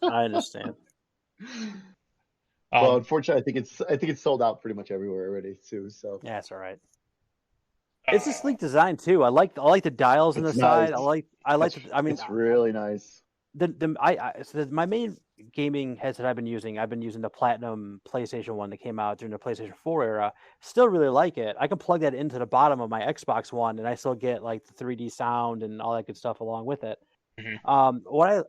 A: understand.
B: Well,
C: Um,
B: unfortunately, I think it's sold out pretty much everywhere already too. So
A: Yeah, that's all right. It's a
C: uh,
A: sleek design too. I like the dials on the
B: it's
A: side.
B: nice.
A: I mean,
B: It's really nice.
A: my main gaming headset I've been using the Platinum PlayStation one that came out during the PlayStation 4 era. Still really like it. I can plug that into the bottom of my Xbox One, and I still get like the 3D sound and all that good stuff along with it.
C: mhm.
A: What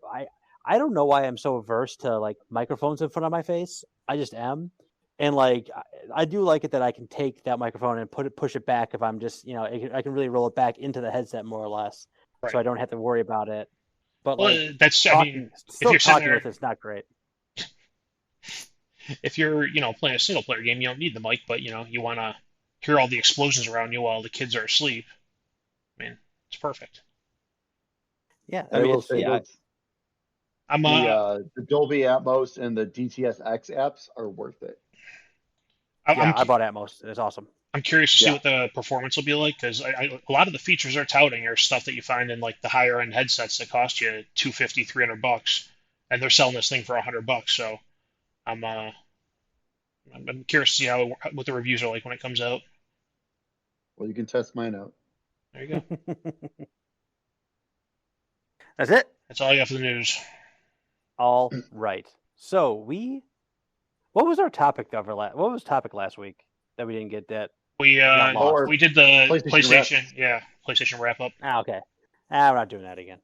A: I don't know why I'm so averse to like microphones in front of my face. I just am, and like I do like it that I can take that microphone and push it back if I'm just I can really roll it back into the headset more or less, so
C: Right.
A: I don't have to worry about it. But like
C: Well, I mean, if
A: still
C: you're sitting
A: talking
C: there,
A: with it's not great.
C: if you're, playing a single player game, you don't need the mic, but, you want to hear all the explosions around you while the kids are asleep. I mean, it's perfect.
A: Yeah, I
B: And I
A: mean
B: will
A: it's
B: say
A: yeah.
B: this:
C: I'm,
B: the Dolby Atmos and the DTS-X apps are worth it.
C: I'm,
A: I bought Atmos. It's awesome.
C: I'm curious to see
B: Yeah.
C: what the performance will be like because a lot of the features they're touting are stuff that you find in like the higher end headsets that cost you 250, $300, and they're selling this thing for $100. So I'm uh, I'm curious to see what the reviews are like when it comes out.
B: Well, you can test mine out.
C: There you go.
A: That's it.
C: That's all I got for the news.
A: All right. So what was our topic what was topic last week that we didn't get that
C: We
A: got
C: uh
A: lost?
B: Or
C: we did the
B: PlayStation wrap.
C: PlayStation wrap up.
A: Okay. We're not doing that again.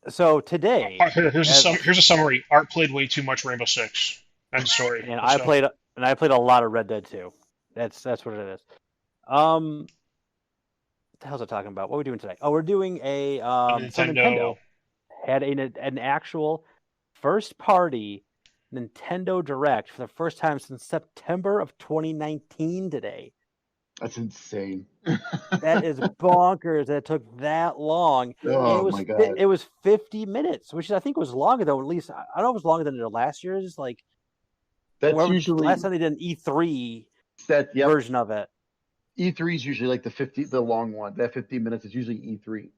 A: So today,
C: Here's a summary. Art played way too much Rainbow Six. End story.
A: and
C: Let's go.
A: I played a lot of Red Dead 2. That's what it is. What the hell's I talking about? What are we doing today? Oh, we're doing a so Nintendo had an actual first party Nintendo Direct for the first time since September of 2019 today.
B: That's insane.
A: That is bonkers. That it took that long, and
B: Oh my god.
A: it was 50 minutes, which I think was longer though. At least I don't know if it was longer than the last year's. Like
B: That's
A: wherever
B: usually
A: last time they did an E3
B: that. Yep.
A: version of it.
B: E3 is usually like the long one. That 15 minutes is usually E3.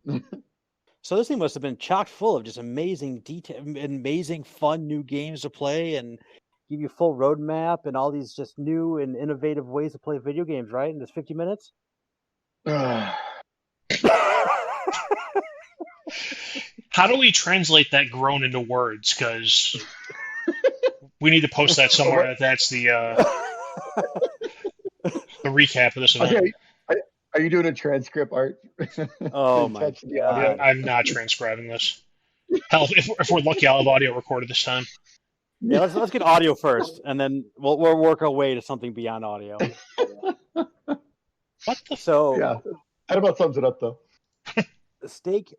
A: So this thing must have been chock full of just amazing detail, amazing fun new games to play, and give you a full roadmap and all these just new and innovative ways to play video games. Right in this 50 minutes.
C: How do we translate that groan into words? Because we need to post that somewhere. That's the recap of this event.
B: Okay, are you doing a transcript art?
A: Oh
B: to
A: my
B: attach to the audio?
A: god!
C: I'm not transcribing this. Hell, if we're lucky, I'll have audio recorded this time.
A: Yeah, let's get audio first, and then we'll work our way to something beyond audio.
C: What the?
A: So
B: Yeah, that about sums it up though.
A: Steak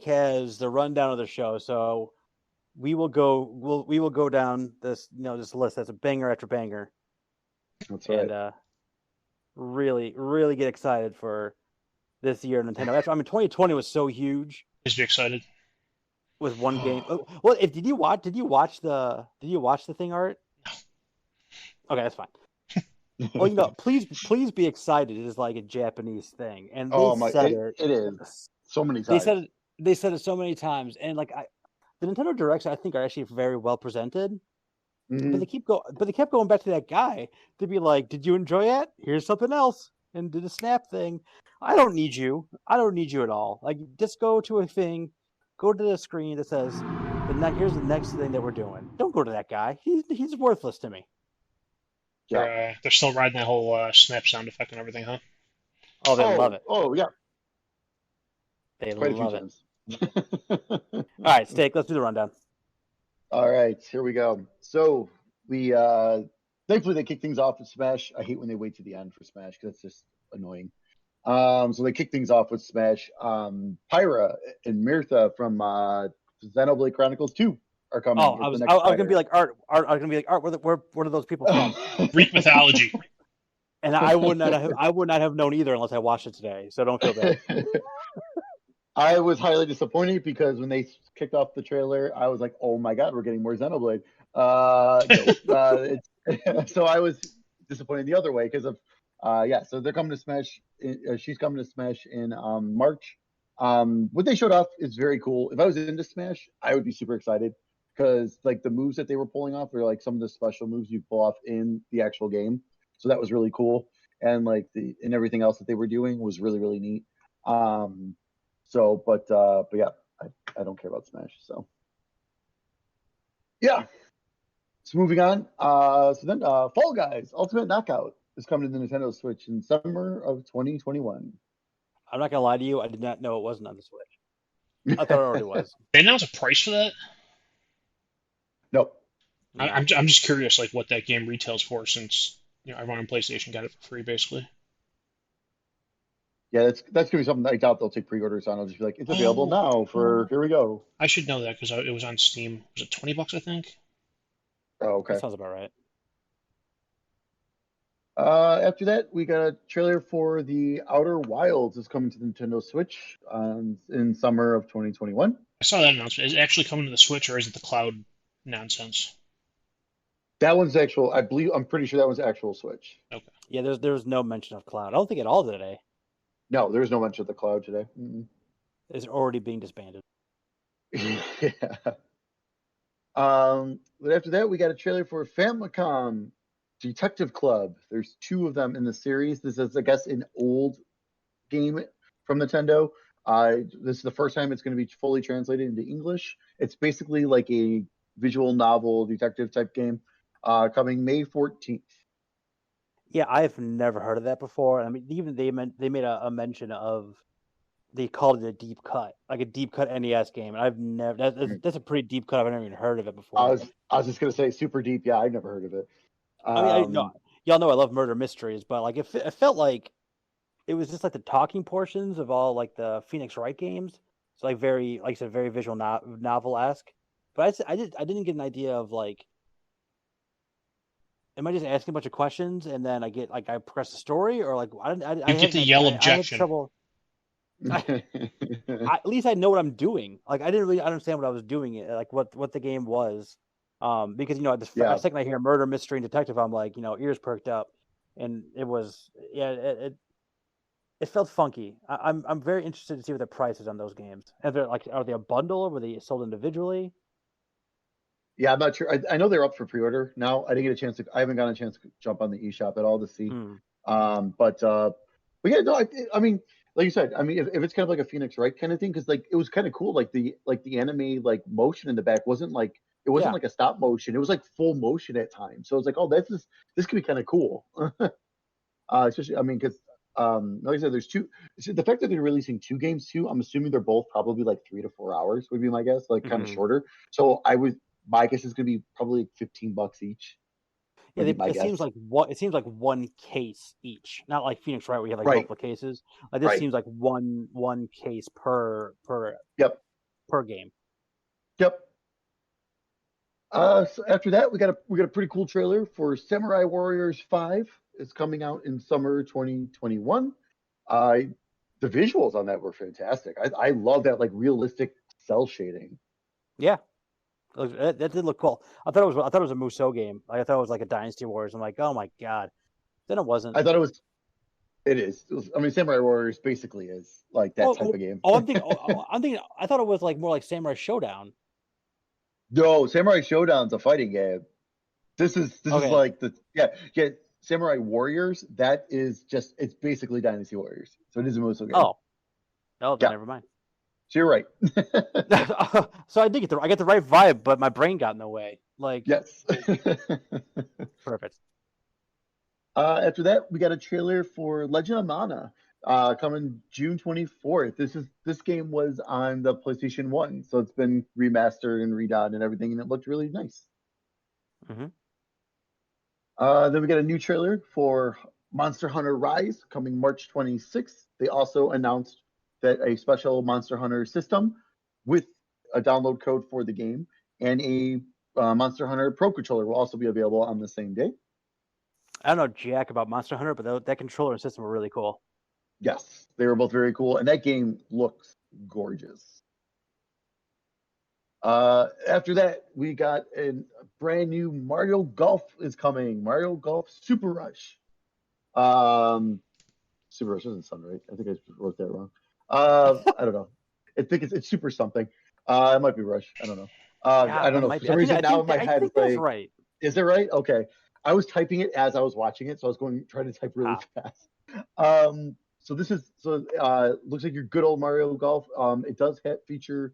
A: has the rundown of the show. So we will go down this this list that's a banger after banger,
B: That's right.
A: and really get excited for this year Nintendo. I mean, 2020 was so huge
C: Is you excited?
A: with one game. Well, did you watch the thing, Art? Okay, that's fine. Well, please be excited. It is like a Japanese thing, and they
B: Oh my,
A: said
B: it is so many
A: They
B: times.
A: said it so many times, and like the Nintendo Directs, I think, are actually very well presented.
B: Mhm.
A: But they kept going back to that guy to be like, "Did you enjoy it? Here's something else," and did a snap thing. I don't need you. I don't need you at all. Like, just go to a thing, go to the screen that says, here's the next thing that we're doing." Don't go to that guy. He's worthless to me.
B: Yeah.
C: They're still riding that whole snap sound effect and everything, huh?
A: Oh, they love it.
B: Oh yeah,
A: They
B: quite a few
A: love it.
B: times.
A: All right, Steak. Let's do the rundown.
B: All right, here we go. So we thankfully they kick things off with Smash. I hate when they wait to the end for Smash because it's just annoying. So they kick things off with Smash. Pyra and Mirtha from Xenoblade Chronicles 2 are coming.
A: Oh, I was gonna be like Art. I was gonna be like Art. Where are those people from?
C: Greek mythology.
A: And I would not have known either unless I watched it today. So don't feel bad.
B: I was highly disappointed because when they kicked off the trailer, I was like, "Oh my god, we're getting more Xenoblade." So I was disappointed the other way because of So they're coming to Smash. She's coming to Smash in March. What they showed off is very cool. If I was into Smash, I would be super excited because like the moves that they were pulling off are like some of the special moves you pull off in the actual game. So that was really cool, and like and everything else that they were doing was really neat. But yeah, I don't care about Smash. So yeah. So moving on. Fall Guys Ultimate Knockout is coming to the Nintendo Switch in summer of 2021.
A: I'm not gonna lie to you. I did not know it wasn't on the Switch. I thought it already was.
C: They announced a price for that.
B: Nope.
C: I'm just curious, like what that game retails for, since everyone on PlayStation got it for free, basically.
B: Yeah, that's gonna be something I doubt they'll take pre-orders on. I'll just be like, it's available now for here we go.
C: I should know that because it was on Steam. Was it $20, I think?
B: Oh, okay.
A: That sounds about right.
B: After that, we got a trailer for The Outer Wilds is coming to the Nintendo Switch in summer of 2021.
C: I saw that announcement. Is it actually coming to the Switch, or is it the cloud nonsense?
B: That one's actual. I'm pretty sure that one's actual Switch.
C: Okay.
A: Yeah, there's no mention of cloud. I don't think at all today.
B: No, there's no mention of the cloud today.
A: It's already being disbanded.
B: Yeah. But after that, we got a trailer for Famicom Detective Club. There's two of them in the series. This is, I guess, an old game from Nintendo. This is the first time it's going to be fully translated into English. It's basically like a visual novel detective type game. Coming May 14th.
A: Yeah, I've never heard of that before. I mean, even they made a mention of, they called it a deep cut, like a deep cut NES game, and I've never. That's a pretty deep cut. I've never even heard of it before.
B: I was just gonna say super deep. Yeah, I've never heard of it.
A: I mean, y'all know I love murder mysteries, but like it felt like it was just like the talking portions of all like the Phoenix Wright games. It's like very, like I said, very visual novel esque. But I didn't get an idea of like am I just asking a bunch of questions and then I get like I press the story, or like
C: You get to yell
A: I had
C: objection.
A: trouble. At least I know what I'm doing. Like I didn't really understand what I was doing, like what the game was, because the
B: Yeah.
A: second I hear murder mystery and detective, I'm like ears perked up, and it was it felt funky. I'm very interested to see what the price is on those games. Are they a bundle or were they sold individually?
B: Yeah, I'm not sure. I know they're up for pre-order now. I didn't get a chance to. I haven't gotten a chance to jump on the eShop at all to see.
A: Hmm.
B: But yeah, no. I mean, like you said, I mean, if it's kind of like a Phoenix Wright kind of thing, because like it was kind of cool. Like the anime like motion in the back wasn't like it wasn't
A: Yeah.
B: like a stop motion. It was like full motion at times. So it's like, oh, this could be kind of cool. Especially, I mean, because like I said, there's two. The fact that they're releasing two games too, I'm assuming they're both probably like 3 to 4 hours would be my guess, like kind of
A: Hmm.
B: shorter. So my guess is gonna be probably like $15 each.
A: Yeah,
B: Would be my
A: it
B: guess.
A: seems like it seems like one case each, not like Phoenix Wright where you have like
B: Right.
A: multiple cases. Like this
B: Right.
A: seems like one case
B: Yep.
A: per game.
B: Yep. So after that, we got a pretty cool trailer for Samurai Warriors 5. It's coming out in summer 2021. Uh, the visuals on that were fantastic. I love that like realistic cell shading.
A: Yeah, that did look cool. I thought it was a Musou game. Like, I thought it was like a Dynasty Wars. I'm like, oh my god. Then it wasn't.
B: I thought it was. It is. I mean, Samurai Warriors basically is like that
A: Oh,
B: type of game.
A: I'm thinking. I thought it was like more like Samurai Showdown.
B: No, Samurai Showdown's a fighting game. This is
A: Okay.
B: like the Samurai Warriors. That is just it's basically Dynasty Warriors. So it is a Musou game.
A: Oh, then
B: Yeah,
A: never mind.
B: so you're right.
A: So I did get the right vibe, but my brain got in the way. Like,
B: Yes.
A: perfect.
B: After that, we got a trailer for Legend of Mana, coming June 24th. This game was on the PlayStation 1, so it's been remastered and redone and everything, and it looked really nice.
A: Hmm.
B: Then we got a new trailer for Monster Hunter Rise coming March 26th. They also announced that a special Monster Hunter system with a download code for the game and a Monster Hunter Pro controller will also be available on the same day.
A: I don't know jack about Monster Hunter, but that controller and system were really cool.
B: Yes, they were both very cool, and that game looks gorgeous. After that, we got a brand new Mario Golf is coming. Mario Golf Super Rush. Um, Super Rush doesn't sound right. I think I wrote that wrong. I don't know. I think it's Super something. It might be Rush. I don't know.
A: Yeah,
B: I don't
A: that
B: know.
A: might
B: For
A: be.
B: some reason, now in my
A: I
B: head,
A: think
B: it's
A: that's
B: like,
A: right.
B: is it right? Okay. I was typing it as I was watching it, so I was trying to type really
A: Ah.
B: fast. Looks like your good old Mario Golf. It does feature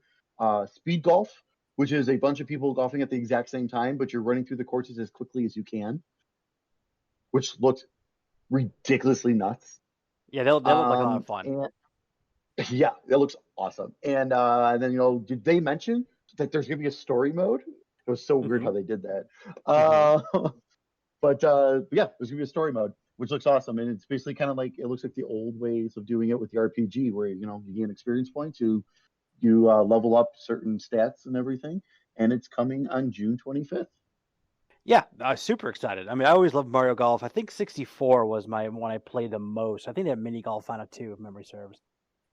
B: speed golf, which is a bunch of people golfing at the exact same time, but you're running through the courses as quickly as you can, which looks ridiculously nuts.
A: Yeah, that looked like a lot of fun.
B: And yeah, that looks awesome. And then did they mention that there's gonna be a story mode? It was so weird
A: Hmm.
B: how they did that.
A: Hmm.
B: But yeah, there's gonna be a story mode, which looks awesome, and it's basically kind of like it looks like the old ways of doing it with the RPG, where you gain experience points, you level up certain stats and everything, and it's coming on June 25th.
A: Yeah, I was super excited. I mean, I always loved Mario Golf. I think 64 was my one I played the most. I think they had mini golf on it too, if memory serves.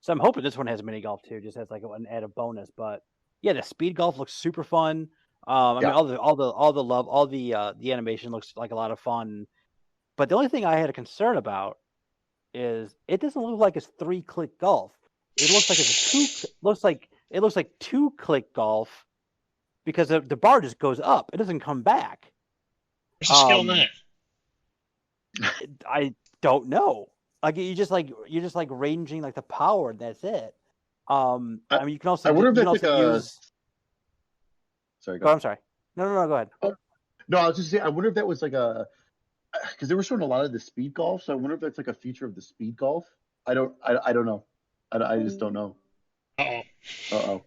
A: So I'm hoping this one has mini golf too, just as like an added bonus. But yeah, the speed golf looks super fun. I mean,
B: Yeah,
A: the animation looks like a lot of fun. But the only thing I had a concern about is it doesn't look like it's 3-click golf. It looks like it's it looks like 2-click golf because the bar just goes up. It doesn't come back.
C: Where's the skill in
A: Um,
C: that?
A: I don't know. Like you're just like ranging like the power. And that's it.
B: I,
A: I mean,
B: I wonder if
A: you can
B: that's like
A: also
B: a.
A: use.
B: Sorry, go
A: Go.
B: ahead.
A: I'm sorry. No. Go ahead.
B: No, I was just saying. I wonder if that was like a because they were showing a lot of the speed golf, so I wonder if that's like a feature of the speed golf. I don't know. I just don't know.
C: Uh-oh.
B: Uh oh.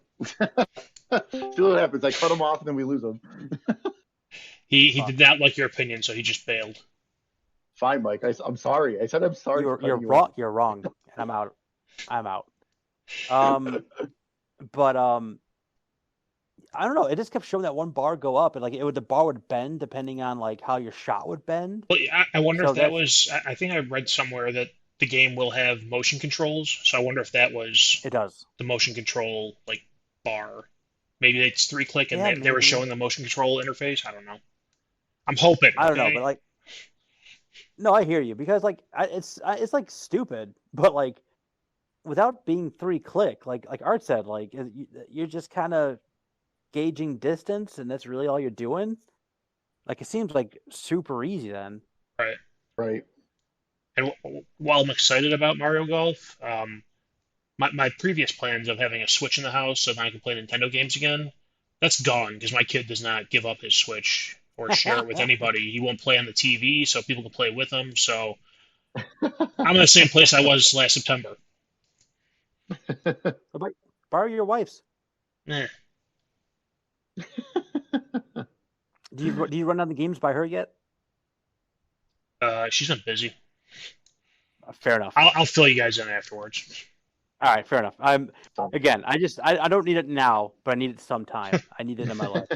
B: See what happens. I cut them off and then we lose them.
C: He did
A: Fuck.
C: not like your opinion, so he just bailed.
B: Fine, Mike. I'm sorry. I said I'm sorry for
A: You're
B: cutting you
A: wrong. You're wrong. And I'm out. I'm out. Um, but I don't know. It just kept showing that one bar go up, and like the bar would bend depending on like how your shot would bend.
C: But I wonder if
A: So
C: that
A: that's
C: was. I think I read somewhere that the game will have motion controls, so I wonder if that was
A: it does.
C: the motion control like bar. Maybe it's 3 click and
A: Yeah,
C: they were
A: maybe.
C: showing the motion control interface. I don't know. I'm hoping.
A: I don't know,
C: Okay.
A: but like no, I hear you because like it's like stupid, but like without being 3 click, like Art said, like you're just kind of gauging distance, and that's really all you're doing. Like it seems like super easy then.
C: Right.
B: Right.
C: And while I'm excited about Mario Golf, my previous plans of having a Switch in the house so that I can play Nintendo games again, that's gone because my kid does not give up his Switch or share it with anybody. He won't play on the TV so people can play with him. So I'm in the same place I was last September.
A: But borrow your wife's.
C: Eh,
A: Do you run down the games by her yet?
C: she's been busy.
A: Fair enough.
C: I'll fill you guys in afterwards.
A: All right, fair enough. Again, I don't need it now, but I need it sometime. I need it in my life.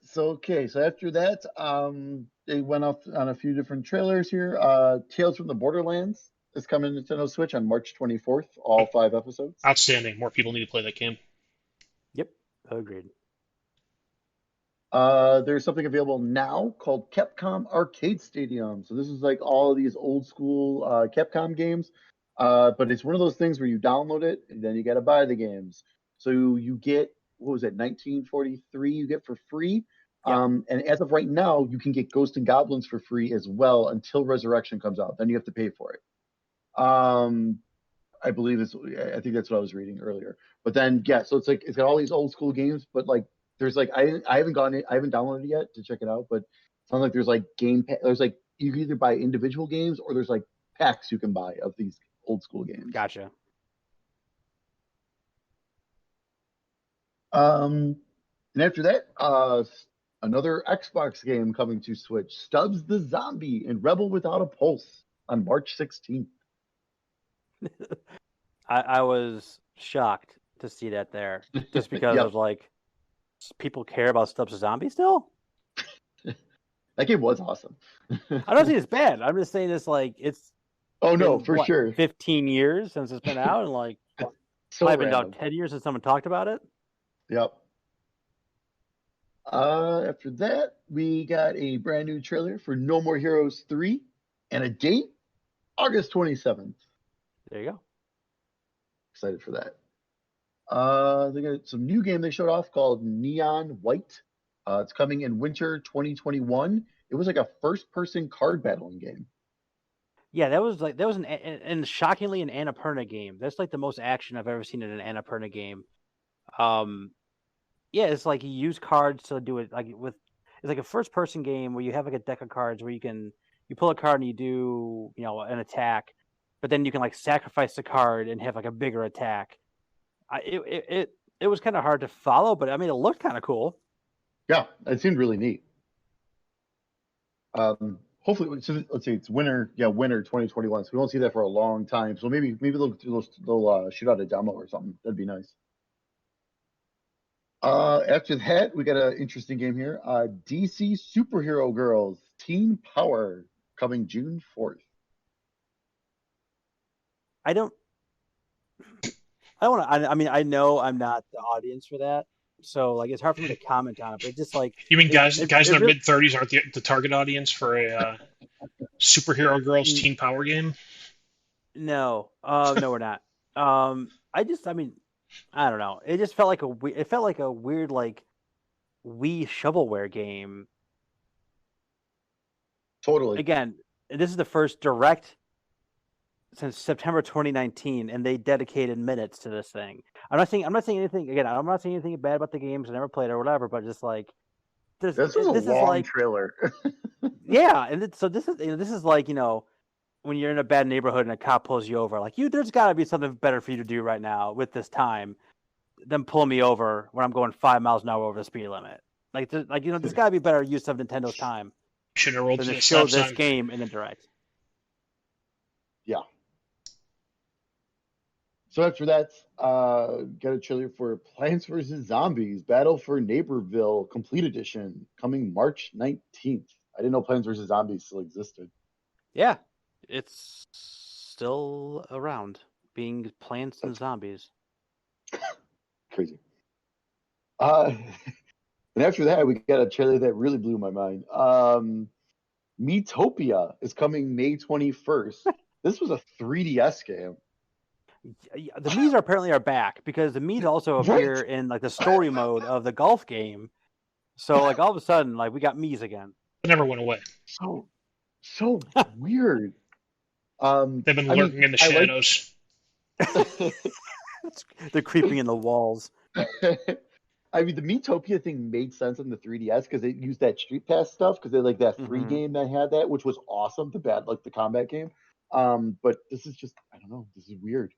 B: So after that, they went off on a few different trailers here. Tales from the Borderlands is coming to Nintendo Switch on March 24th, all 5 episodes.
C: Outstanding. More people need to play that game.
A: Yep, agreed.
B: There's something available now called Capcom Arcade Stadium. So this is like all of these old school Capcom games, but it's one of those things where you download it and then you got to buy the games. So you get, what was it, 1943 you get for free.
A: Yep.
B: And as of right now, you can get Ghost and Goblins for free as well until Resurrection comes out. Then you have to pay for it. I believe I think that's what I was reading earlier. But then yeah, so it's like it's got all these old school games, but like there's like I haven't downloaded it yet to check it out, but it sounds like there's like there's like you can either buy individual games or there's like packs you can buy of these old school games.
A: Gotcha.
B: And after that, another Xbox game coming to Switch, Stubbs the Zombie and Rebel Without a Pulse on March 16th.
A: I was shocked to see that there, just because
B: Yep.
A: of like people care about Stubbs the Zombie still.
B: That game was awesome.
A: I don't think it's bad. I'm just saying it's like it's.
B: Oh no,
A: been,
B: for
A: what,
B: sure.
A: 15 years since it's been out, and like
B: So
A: probably been
B: random.
A: about 10 years since someone talked about it.
B: Yep. After that, we got a brand new trailer for No More Heroes 3 and a date, August 27th.
A: There you go.
B: Excited for that. They got some new game they showed off called Neon White. It's coming in winter 2021. It was like a first-person card battling game.
A: Yeah, that was an and shockingly an Annapurna game. That's like the most action I've ever seen in an Annapurna game. Yeah, it's like you use cards to do it it's like a first person game where you have like a deck of cards where you pull a card and you do, an attack, but then you can like sacrifice the card and have like a bigger attack. It was kind of hard to follow, but I mean it looked kind of cool.
B: Yeah, it seemed really neat. Hopefully, so let's see, it's winter 2021. So we won't see that for a long time. So maybe they'll shoot out a demo or something. That'd be nice. After that, we got an interesting game here. DC Superhero Girls Teen Power coming June 4th.
A: I I know I'm not the audience for that, so like it's hard for me to comment on it. But it's just like
C: You mean guys in their
A: really,
C: mid-30s aren't the target audience for a superhero girls teen power game?
A: No, no, we're not. I don't know. It just felt like a weird like Wii shovelware game.
B: Totally.
A: Again, this is the first direct since September 2019, and they dedicated minutes to this thing. I'm not saying anything. Again, I'm not saying anything bad about the games. I never played it or whatever, but just like
B: this was a long trailer.
A: Yeah, and so this is like when you're in a bad neighborhood and a cop pulls you over, like there's got to be something better for you to do right now with this time than pull me over when I'm going 5 miles an hour over the speed limit. There's got to be better use of Nintendo's time.
C: Shouldn't have rolled
A: than
C: to
A: to
C: the
A: show
C: stop
A: this
C: sign.
A: game in the direct.
B: Yeah. So after that, got a trailer for Plants vs. Zombies: Battle for Neighborville Complete Edition coming March 19th. I didn't know Plants vs. Zombies still existed.
A: Yeah, it's still around, being Plants and
B: That's
A: Zombies.
B: crazy. And after that, we got a trailer that really blew my mind. Miitopia is coming May 21st. This was a 3DS game.
A: The Mii's are back because the Mii's also
B: Right?
A: appear in like the story mode of the golf game. So like all of a sudden, like we got Mii's again.
C: It never went away.
B: So weird.
C: They've been
B: I mean,
C: lurking in the
B: I like.
C: shadows.
A: They're creeping in the walls.
B: I mean, the Miitopia thing made sense on the 3DS because they used that Street Pass stuff because they like that free
A: Mm-hmm.
B: game that had that, which was awesome. The bad, like the combat game. But this is just, I don't know. This is weird.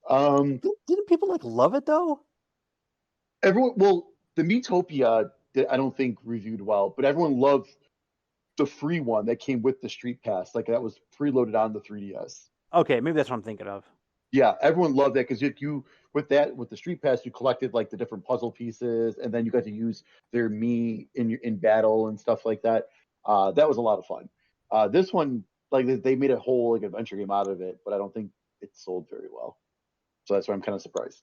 A: Didn't people like love it though?
B: Everyone, well, the Miitopia, I don't think reviewed well, but everyone loved the free one that came with the Street Pass, like that was preloaded on the 3DS.
A: Okay, maybe that's what I'm thinking of.
B: Yeah, everyone loved that because you with the Street Pass, you collected like the different puzzle pieces, and then you got to use their Mii in battle and stuff like that. That was a lot of fun. This one, like they made a whole like adventure game out of it, but I don't think it sold very well. So that's why I'm kind of surprised.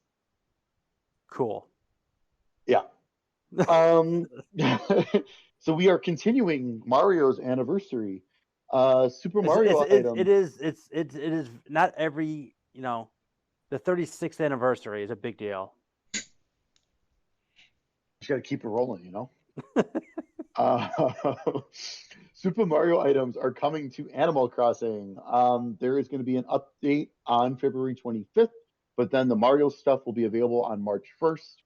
A: Cool.
B: Yeah. Um, so we are continuing Mario's anniversary. Super Mario items.
A: It is not every the 36th anniversary is a big deal.
B: Just got to keep it rolling, you know. uh, Super Mario items are coming to Animal Crossing. There is going to be an update on February 25th, but then the Mario stuff will be available on March 1st.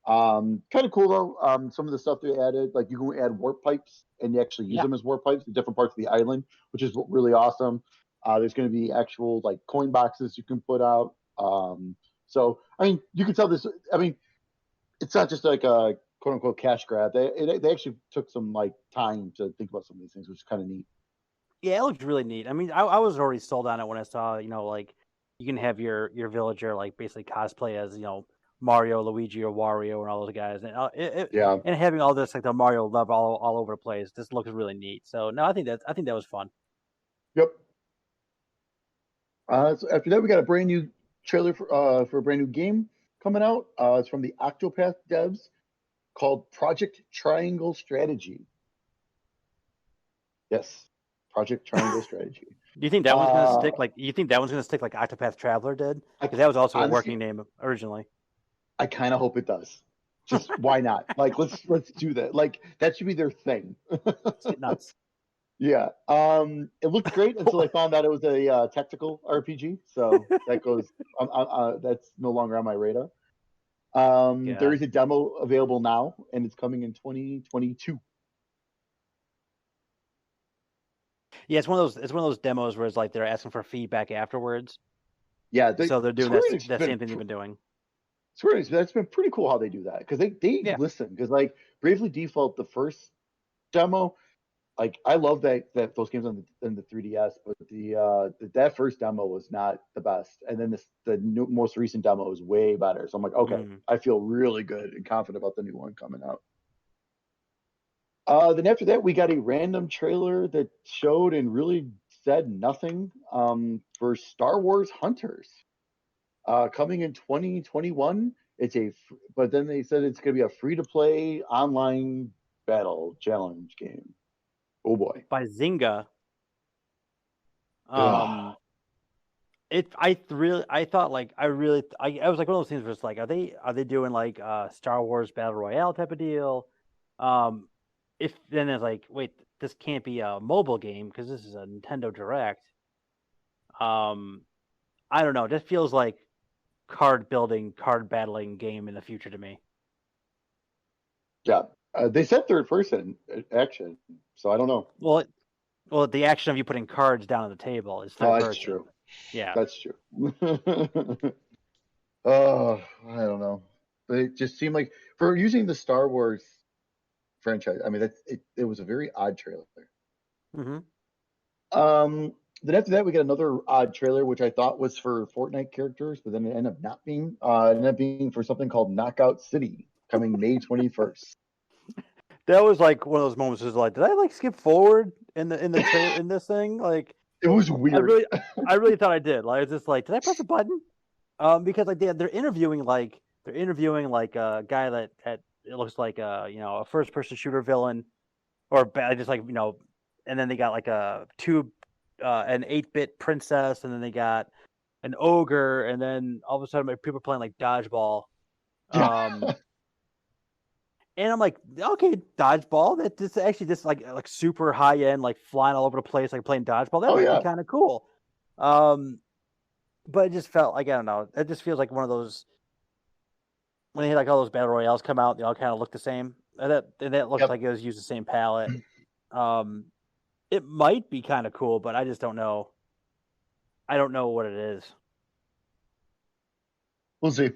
B: Kind of cool though. Some of the stuff they added, like you can add warp pipes and you actually use
A: Yeah.
B: them as warp pipes in different parts of the island, which is really awesome. There's going to be actual like coin boxes you can put out. So I mean, you can tell this. I mean, it's not just like a quote unquote cash grab. They actually took some like time to think about some of these things, which is kind of neat.
A: Yeah, it looked really neat. I mean, I was already sold on it when I saw, like you can have your villager like basically cosplay as, Mario, Luigi, or Wario, and all those guys, and
B: Yeah.
A: and having all this like the Mario love all over the place. This looks really neat. So no, I think that was fun.
B: Yep. So after that, we got a brand new trailer for a brand new game coming out. It's from the Octopath devs called Project Triangle Strategy. Yes, Project Triangle Strategy.
A: Do you think that one's gonna
B: Uh,
A: stick? Like, you think that one's gonna stick like Octopath Traveler did?
B: I
A: Because that was also a
B: honestly,
A: working name originally.
B: I kind of hope it does. Just why not? Like, let's do that. Like, that should be their thing.
A: Let's get nuts.
B: Yeah. It looked great until I found out it was a tactical RPG. So that goes. That's no longer on my radar. There
A: God.
B: is a demo available now, and it's coming in 2022.
A: Yeah, it's one of those demos where it's like they're asking for feedback afterwards.
B: Yeah,
A: So they're doing
B: Square Enix has
A: that
B: been
A: same thing they've been doing.
B: Square Enix. That's been pretty cool how they do that because they
A: Yeah.
B: listen. Because like Bravely Default, the first demo, like I love that those games on the 3DS, but that first demo was not the best, and then most recent demo is way better. So I'm like, okay,
A: Mm.
B: I feel really good and confident about the new one coming out. Then after that, we got a random trailer that showed and really said nothing for Star Wars Hunters coming in 2021. But then they said it's going to be a free to play online battle challenge game. Oh boy.
A: By Zynga.
B: Ugh.
A: I thought like I was like one of those things where it's like, are they doing like Star Wars Battle Royale type of deal? If then it's like, wait, this can't be a mobile game because this is a Nintendo Direct. Um, I don't know. This feels like card building, card battling game in the future to me.
B: Yeah. They said third person action, so I don't know.
A: Well, the action of you putting cards down on the table is
B: Oh,
A: third
B: that's
A: person.
B: true.
A: Yeah.
B: That's true. Oh, I don't know. But it just seemed like for using the Star Wars franchise, I mean, it was a very odd trailer.
A: Mm-hmm.
B: Um, Then after that, we got another odd trailer, which I thought was for Fortnite characters, but then it ended up not being. It ended up being for something called Knockout City, coming May 21st.
A: That was like one of those moments. Was like, did I like skip forward in the trailer in this thing? Like,
B: It was
A: I
B: weird.
A: really thought I did. Like, it's just like, did I press a button? Because like they're interviewing like a guy that it looks like a first person shooter villain or just like and then they got like an 8-bit princess, and then they got an ogre, and then all of a sudden like, people are playing like dodgeball.
B: Yeah.
A: And I'm like, okay, dodgeball. That this actually just like super high end, like flying all over the place, like playing dodgeball. That
B: Oh
A: might be
B: yeah.
A: kind of cool. But it just felt like I don't know. It just feels like one of those when they had like all those battle royales come out, they all kind of look the same. And that looked
B: Yep.
A: like it was used the same palette. Um, it might be kind of cool, but I just don't know. I don't know what it is.
B: We'll see.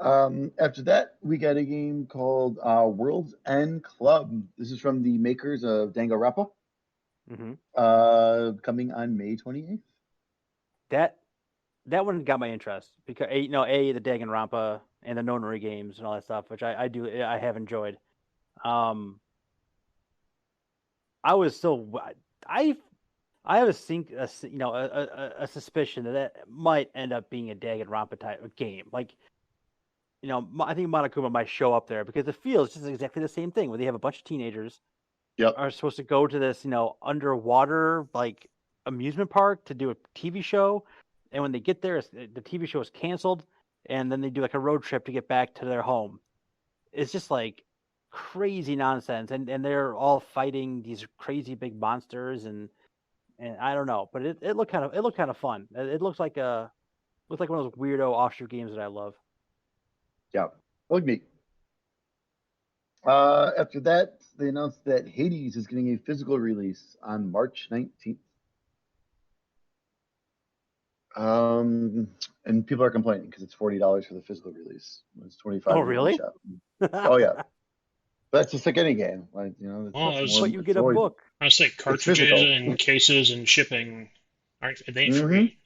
B: After that, we got a game called World's End Club. This is from the makers of Danganronpa.
A: Mm-hmm.
B: Coming on May 28th.
A: That one got my interest because the Danganronpa and the Nonary games and all that stuff, which I have enjoyed. Um, I was still I have a suspicion that might end up being a Danganronpa type of game. Like, I think Monokuma might show up there because it feels just exactly the same thing where they have a bunch of teenagers
B: Yep.
A: are supposed to go to this, underwater like amusement park to do a TV show, and when they get there, the TV show is canceled, and then they do like a road trip to get back to their home. It's just like crazy nonsense, and they're all fighting these crazy big monsters, and I don't know, but it looked kind of fun. It looks like one of those weirdo offshoot games that I love.
B: Yeah. Look neat. After that, they announced that Hades is getting a physical release on March 19th. And people are complaining because it's $40 for the physical release. It's 25
A: Oh,
B: in the
A: really?
B: eShop. Oh yeah, that's just like any game. Like
C: Well,
B: it's
C: I was,
B: more.
A: But you
B: It's
A: get a
B: always
A: book.
C: I say
B: it's
C: cartridges
B: physical.
C: and cases and shipping aren't they ain't
B: Hmm.
C: free.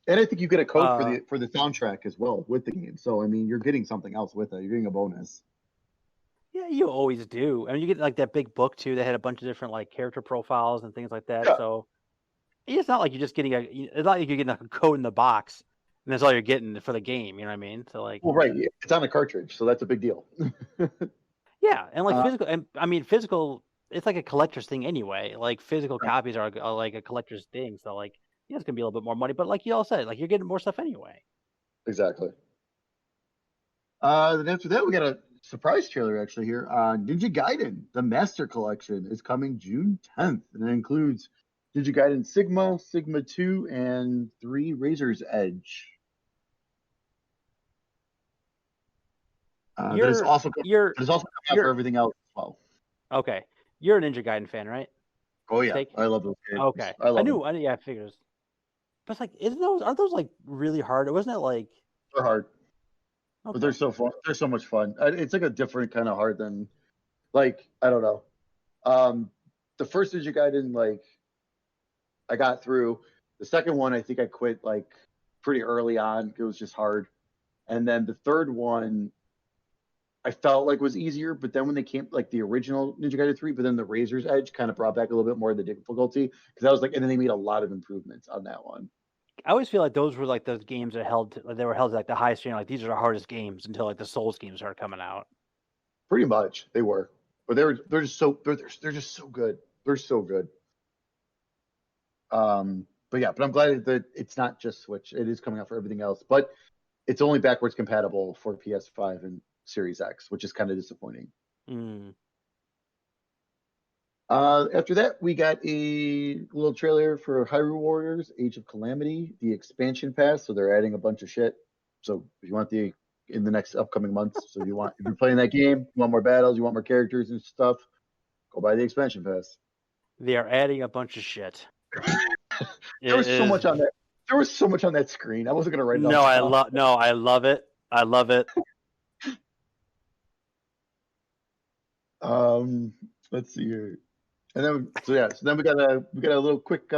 B: And I think you get a code for
A: Uh,
B: the soundtrack as well with the game. So I mean, you're getting something else with it. You're getting a bonus.
A: yeah, you always do. I mean, you get like that big book too that had a bunch of different like character profiles and things like that.
B: Yeah,
A: So it's not like you're just getting it's not like you're getting a code in the box and that's all you're getting for the game. You know what I mean? So like,
B: well, right. It's on a cartridge, so that's a big deal.
A: yeah, and like
B: uh,
A: physical, and I mean physical. It's like a collector's thing anyway. Like physical
B: right,
A: copies are like a collector's thing. So like, yeah, it's gonna be a little bit more money, but like you all said, like you're getting more stuff anyway.
B: exactly. Then after that, we got a surprise trailer actually here. Ninja Gaiden, the Master Collection, is coming June 10th, and it includes Ninja Gaiden Sigma, Sigma 2, and 3 Razor's Edge. That is
A: You're
B: also
A: you're
B: that is also coming out for
A: you're
B: everything else as well.
A: okay. You're a Ninja Gaiden fan, right?
B: Oh yeah,
A: Steak.
B: I love those games.
A: Okay,
B: I love them.
A: Yeah, I figured. But it's like, aren't those like really hard? Wasn't it like
B: They're hard, but they're
A: okay?
B: so fun. They're so much fun. It's like a different kind of hard than like I don't know. Um, the first Ninja Gaiden like I got through. The second one I think I quit like pretty early on. It was just hard. And then the third one I felt like was easier, but then when they came like the original Ninja Gaiden 3, but then the Razor's Edge kind of brought back a little bit more of the difficulty because I was like, and then they made a lot of improvements on that one.
A: I always feel like those were like those games that they were held to like the highest standard. Like these are the hardest games until like the Souls games started coming out.
B: Pretty much they were, but they're just so they're just so good. They're so good. But yeah, but I'm glad that it's not just Switch. It is coming out for everything else, but it's only backwards compatible for PS5 and Series X, which is kind of disappointing.
A: Mm.
B: After that, we got a little trailer for Hyrule Warriors: Age of Calamity, the expansion pass. So they're adding a bunch of shit. So if you want in the next upcoming months, so if you're playing that game, you want more battles, you want more characters and stuff, go buy the expansion pass.
A: They are adding a bunch of shit.
B: There
A: It
B: was so
A: is
B: much on that. There was so much on that screen. I wasn't gonna write it all down.
A: I love it. I love it.
B: Um, let's see here. And then so then we got a little quick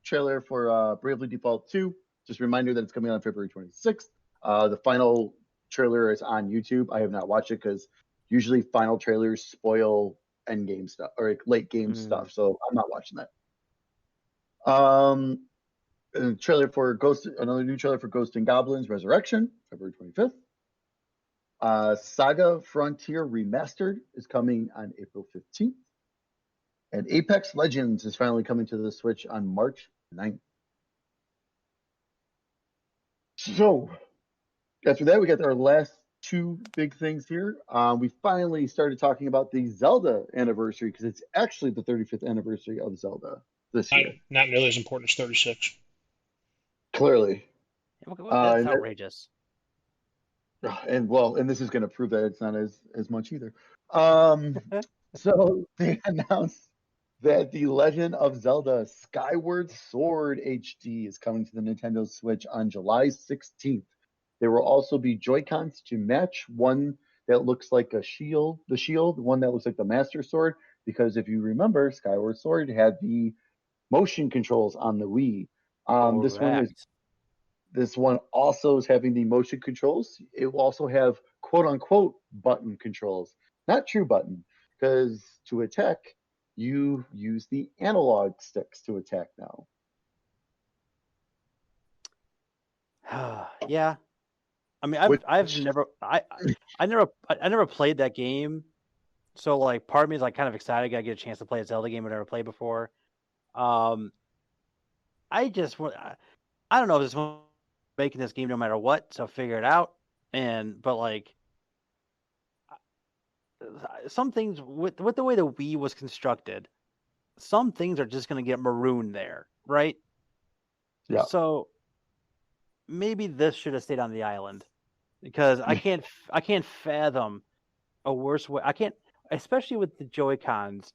B: trailer for Bravely Default 2. Just a reminder that it's coming on February 26th. The final trailer is on YouTube. I have not watched it because usually final trailers spoil end game stuff or late game stuff, so I'm not watching that. A trailer for another new trailer for Ghost and Goblins Resurrection, February 25th. Saga Frontier Remastered is coming on April 15th. And Apex Legends is finally coming to the Switch on March 9th. So, after that, we got our last two big things here. We finally started talking about the Zelda anniversary because it's actually the 35th anniversary of Zelda this year.
C: Not nearly as important as 36.
B: Clearly.
A: That's outrageous.
B: And this is going to prove that it's not as much either. So they announced that The Legend of Zelda Skyward Sword HD is coming to the Nintendo Switch on July 16th. There will also be Joy-Cons to match, one that looks like the shield, one that looks like the Master Sword, because if you remember, Skyward Sword had the motion controls on the Wii. This one also is having the motion controls. It will also have quote-unquote button controls, not true button, because to attack, you use the analog sticks to attack now.
A: Yeah, I mean, I never played that game, so like part of me is like kind of excited I get a chance to play a Zelda game I've never played before. I don't know if this one making this game no matter what, so figure it out. But like some things with the way the Wii was constructed, some things are just going to get marooned there, right?
B: Yeah.
A: So maybe this should have stayed on the island because I can't fathom a worse way. I can't, especially with the Joy-Cons.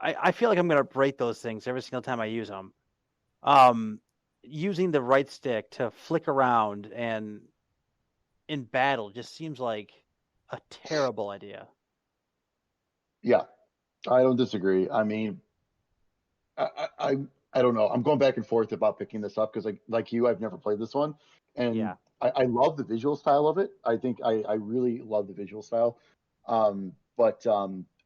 A: I feel like I'm going to break those things every single time I use them. Using the right stick to flick around and in battle just seems like a terrible idea.
B: Yeah, I don't disagree. I mean, I don't know. I'm going back and forth about picking this up because like you, I've never played this one, and
A: Yeah.
B: I love the visual style of it. I think I really love the visual style, but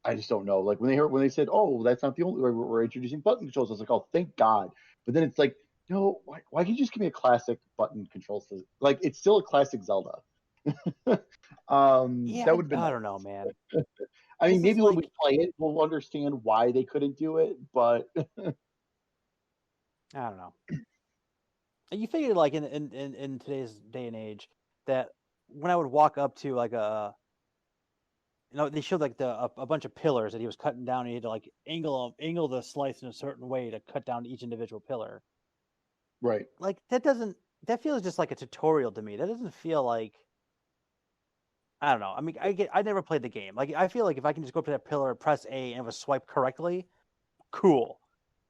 B: I just don't know. Like when they said, "Oh, that's not the only way we're introducing button controls," I was like, "Oh, thank God!" But then it's like, no, why can't you just give me a classic button control system? Like it's still a classic Zelda.
A: Yeah,
B: that would have been.
A: I don't know, man.
B: I mean,
A: This is
B: maybe when
A: like-
B: we play it, we'll understand why they couldn't do it, but
A: I don't know. You figure like in today's day and age that when I would walk up to like they showed like a bunch of pillars that he was cutting down and he had to like angle the slice in a certain way to cut down each individual pillar.
B: right.
A: Like that feels just like a tutorial to me. That doesn't feel like, I don't know. I mean, I never played the game. Like I feel like if I can just go up to that pillar, press A, and it was swipe correctly, cool.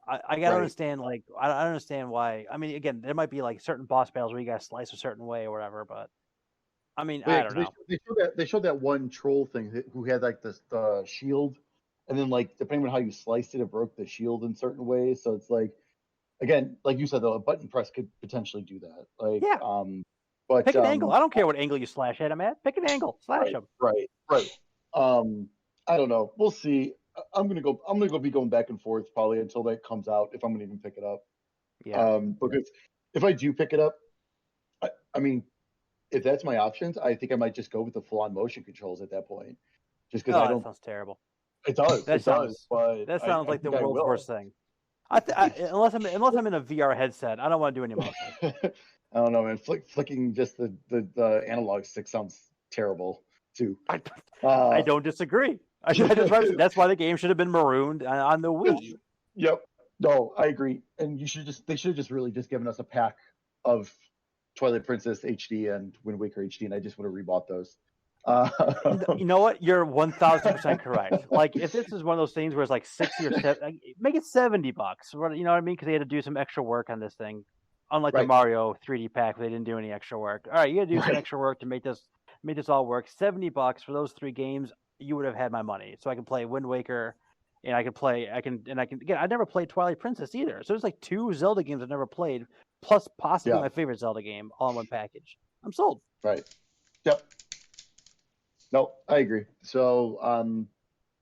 A: I gotta understand. Like I don't understand why. I mean, again, there might be like certain boss battles where you gotta slice a certain way or whatever. But I mean,
B: But yeah,
A: I don't know.
B: they showed that one troll thing who had like this shield, and then like depending on how you sliced it, it broke the shield in certain ways. So it's like again, like you said, though, a button press could potentially do that. Like
A: Yeah.
B: but
A: Pick an angle. I don't care what angle you slash at him at. Pick an angle. Slash him.
B: Right. I don't know. We'll see. I'm gonna go be going back and forth probably until that comes out if I'm gonna even pick it up.
A: Yeah.
B: Because if I do pick it up, I mean, if that's my options, I think I might just go with the full-on motion controls at that point. Just because I don't.
A: That sounds terrible.
B: It does.
A: That
B: it
A: sounds.
B: does. But
A: That sounds like the
B: think I
A: world's
B: will.
A: worst thing. Unless I'm in a VR headset, I don't want to do any motion.
B: I don't know, man. Flicking just the analog stick sounds terrible too.
A: I don't disagree. That's why the game should have been marooned on the Wii.
B: Yep. No, I agree. And they should have just really just given us a pack of Twilight Princess HD and Wind Waker HD, and I just would have rebought those.
A: You know what? You're 1,000% correct. Like if this is one of those things where it's like 60 or 70, make it $70. You know what I mean? Because they had to do some extra work on this thing. Unlike the Mario 3D pack, where they didn't do any extra work. All right, you got to do some extra work to make this all work. $70 for those 3 games, you would have had my money. So I can play Wind Waker and I can again. I never played Twilight Princess either, so there's like 2 Zelda games I've never played, plus possibly
B: Yeah.
A: my favorite Zelda game, all in one package. I'm sold.
B: Right. Yep. No, I agree. So,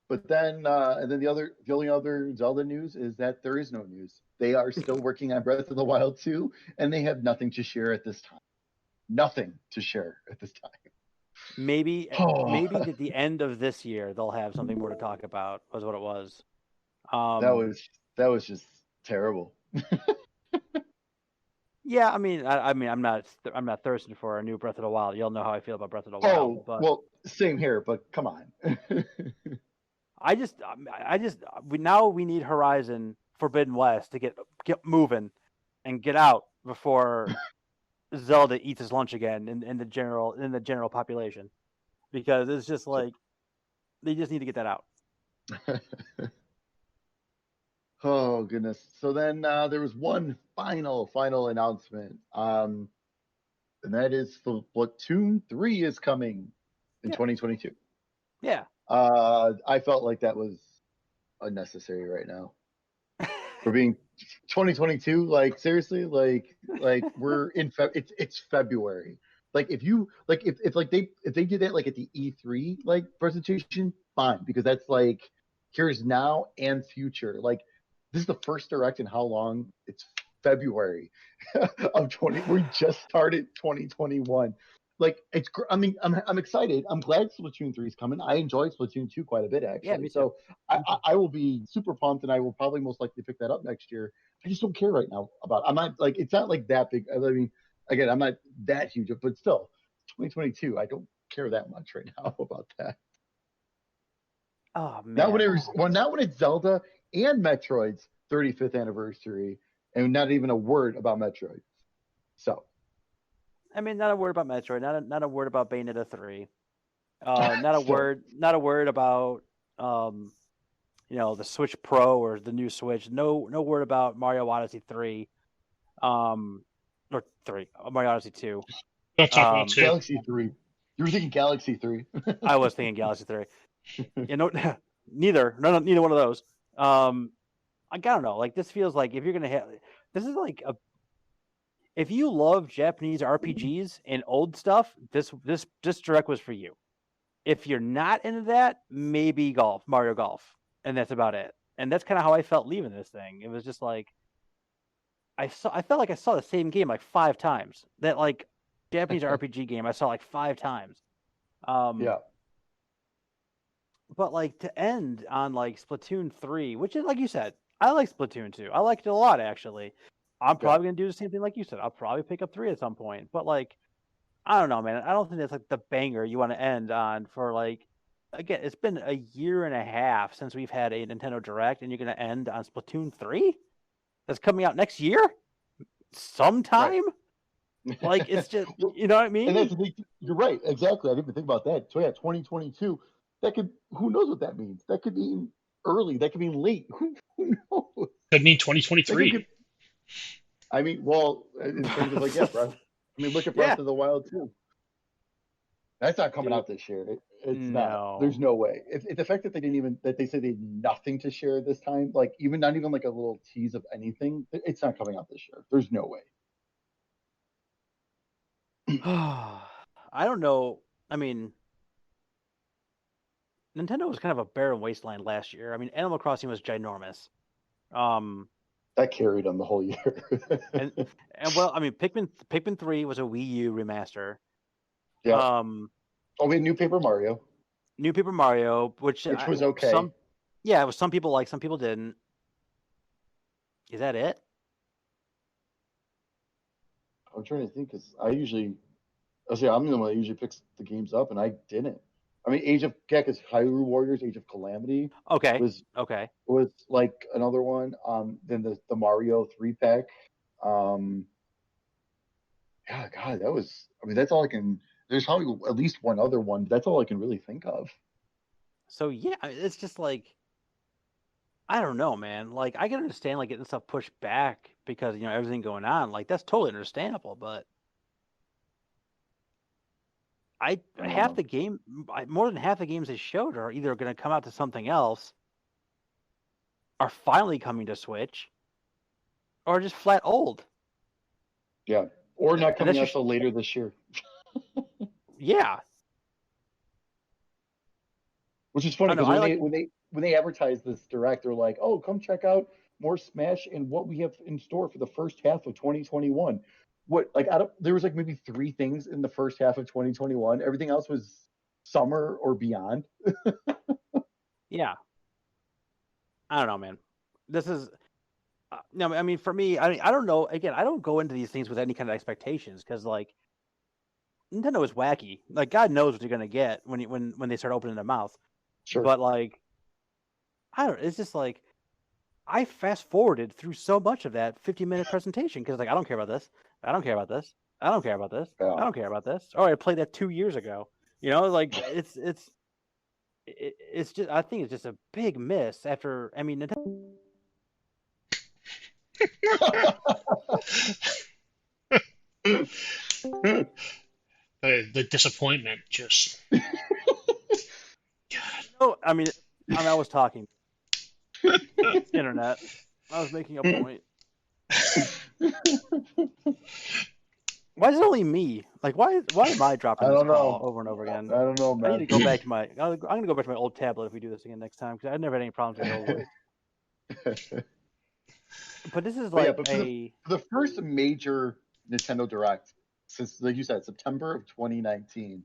B: but then, and then the only other Zelda news is that there is no news. They are still working on Breath of the Wild 2, and they have nothing to share at this time. Nothing to share at this time.
A: Maybe
B: Oh,
A: maybe at the end of this year they'll have something more to talk about. Was what it was.
B: that
A: Um,
B: was just terrible.
A: yeah, I mean, I'm not thirsting for a new Breath of the Wild. You'll know how I feel about Breath of the Wild,
B: Oh,
A: but
B: well, same here, but come on.
A: we need Horizon Forbidden West to get moving and get out before Zelda eats his lunch again in the general population, because it's just like they just need to get that out.
B: Oh goodness. So then there was one final announcement. And that is Splatoon 3 is coming in
A: Yeah,
B: 2022.
A: yeah.
B: I felt like that was unnecessary right now. For being 2022, like seriously, like we're in it's February. Like if they did that like at the E3 like presentation, fine, because that's like here's now and future. Like this is the first direct in how long? It's February of 20. We just started 2021. Like I mean, I'm excited. I'm glad Splatoon 3 is coming. I enjoyed Splatoon 2 quite a bit
A: Yeah,
B: actually.
A: me too.
B: So I will be super pumped, and I will probably most likely pick that up next year. I just don't care right now about. I'm not like it's not like that big. I mean, again, I'm not that huge, but still, 2022. I don't care that much right now about that.
A: Oh
B: Not when
A: man.
B: it well, not when it's Zelda and Metroid's 35th anniversary, and not even a word about Metroid. So,
A: I mean, not a word about Metroid. Not a word about Bayonetta 3. Not a
B: still,
A: word. Not a word about um, the Switch Pro or the new Switch. No word about Mario Odyssey 3. Or 3. Mario Odyssey 2.
C: Don't talk about
A: Um,
C: two.
B: Galaxy 3. You were thinking Galaxy 3.
A: I was thinking Galaxy 3. Neither one of those. I don't know. Like this feels like if you're gonna have this is like a if you love Japanese RPGs and old stuff, this direct was for you. If you're not into that, maybe Mario Golf, and that's about it. And that's kind of how I felt leaving this thing. It was just like I felt like I saw the same game like 5 times. That like Japanese RPG game I saw like 5 times. Um,
B: Yeah.
A: but like to end on like Splatoon 3, which is like you said, I like Splatoon 2. I liked it a lot actually. I'm
B: Yeah.
A: probably gonna do the same thing like you said. I'll probably pick up 3 at some point. But like I don't know, man. I don't think that's like the banger you want to end on for like again, it's been a year and a half since we've had a Nintendo Direct, and you're gonna end on Splatoon 3? That's coming out next year?
B: Right.
A: Sometime? Like it's just
B: Well,
A: you know what I
B: and
A: mean?
B: that's the thing. You're right. Exactly. I didn't even think about that. So yeah, 2022. That could. Who knows what that means? That could mean early. That could mean late. Who knows?
C: Could mean
B: That could
C: 2023.
B: get. I mean, well, in terms of like yeah, Breath. I mean, look at
A: Yeah,
B: Breath of the Wild too. That's not coming
A: dude.
B: out this year. It's not. There's
A: No.
B: no way. If the fact that they didn't even that they said they had nothing to share this time, like even not even like a little tease of anything, it's not coming out this year. There's no way.
A: I don't know. I mean, Nintendo was kind of a barren wasteland last year. I mean, Animal Crossing was ginormous. Um,
B: That carried them the whole year.
A: and well, I mean, Pikmin 3 was a Wii U remaster.
B: Yeah.
A: Um,
B: Oh, we had New Paper Mario,
A: New Paper Mario, which
B: which was okay.
A: yeah, it was some people liked, some people didn't. Is that it?
B: I'm trying to think because I say I'm the one that usually picks the games up, and I didn't. I mean, Age of Gekka's Hyrule Warriors, Age of Calamity
A: Okay,
B: was
A: okay.
B: was like another one. Then the Mario 3 pack. Um, yeah, God, that was. I mean, that's all I can. There's probably at least one other one. But that's all I can really think of.
A: So yeah, it's just like I don't know, man. Like I can understand like getting stuff pushed back because everything going on. Like that's totally understandable, but I
B: I don't
A: half
B: know.
A: the game, more than half the games they showed are either going to come out to something else, are finally coming to Switch, or just flat old.
B: Yeah. Or not
A: And
B: coming
A: that's
B: out
A: just
B: till later this year.
A: yeah.
B: Which is funny
A: I know.
B: because
A: I like.
B: when they advertise this direct, they're like, "Oh, come check out more Smash and what we have in store for the first half of 2021." What like out of there was like maybe three things in the first half of 2021. Everything else was summer or beyond.
A: Yeah. I don't know, man. This is. No, I mean, for me, I don't know. Again, I don't go into these things with any kind of expectations because, like, Nintendo is wacky. Like, God knows what you're gonna get when they start opening their mouth.
B: Sure.
A: But like, I don't. It's just like I fast forwarded through so much of that 50-minute presentation because like I don't care about this. I don't care about this. I don't care about this.
B: Yeah.
A: I don't care about this. Oh, I played that 2 years ago. You know, like it's just I think it's just a big miss after. I mean, Nintendo.
C: The disappointment just.
A: I mean, I was talking internet. I was making a point. Why is it only me? Like, why am I dropping
B: I
A: this
B: don't
A: call
B: know.
A: over and over again?
B: I don't know,
A: I need to
B: man.
A: go back to my. I'm gonna go back to my old tablet if we do this again next time because I never had any problems with it with. But this is
B: But yeah,
A: like
B: but
A: a
B: for the first major Nintendo Direct since, like you said, September of 2019,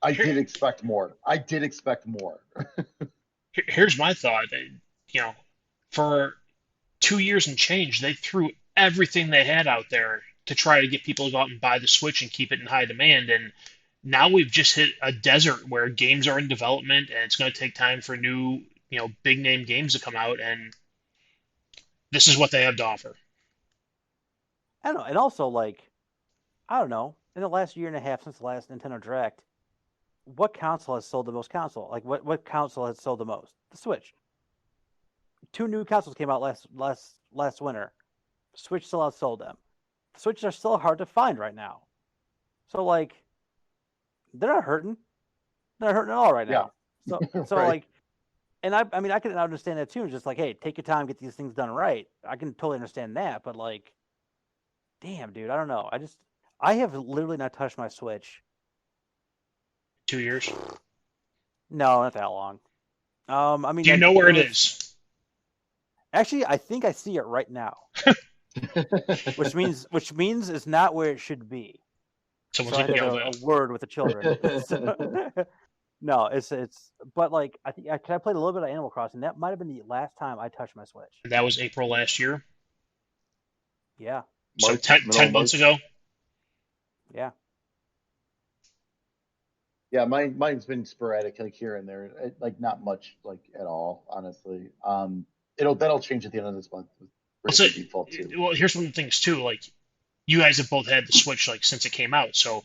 B: I
C: Here,
B: did expect more. I did expect more.
C: here's my thought. You know, for 2 years and change, they threw everything they had out there to try to get people to go out and buy the Switch and keep it in high demand. And now we've just hit a desert where games are in development and it's going to take time for new, big name games to come out. And this is what they have to offer.
A: I don't know, and also like I don't know. In the last year and a half since the last Nintendo Direct, what console has sold the most console? Like what console has sold the most? The Switch. Two new consoles came out last winter. Switch still outsold them. The Switches are still hard to find right now. So like they're not hurting. They're not hurting at all right
B: Yeah,
A: now. So
B: right.
A: like and I mean I can understand that too. It's just like, hey, take your time, get these things done right. I can totally understand that, but like, damn, dude, I don't know. I have literally not touched my Switch.
C: 2 years.
A: No, not that long. I mean,
C: Do you know where
A: it
C: it
A: was
C: is?
A: actually I think I see it right now, which means it's not where it should be.
C: Someone's
A: So I
C: getting
A: have
C: yelled
A: a
C: at.
A: word with the children. No, but like I think I played a little bit of Animal Crossing. That might have been the last time I touched my Switch.
C: And that was April last year.
A: Yeah,
C: So
B: March,
C: 10,
B: middle
C: 10
B: of
C: months
B: March.
C: ago.
A: yeah.
B: Yeah, mine's been sporadic, like here and there, like not much, like at all, honestly. That'll change at the end of this month with
C: So,
B: Bravely Default 2.
C: well, here's one of the things too. Like, you guys have both had the Switch like since it came out. So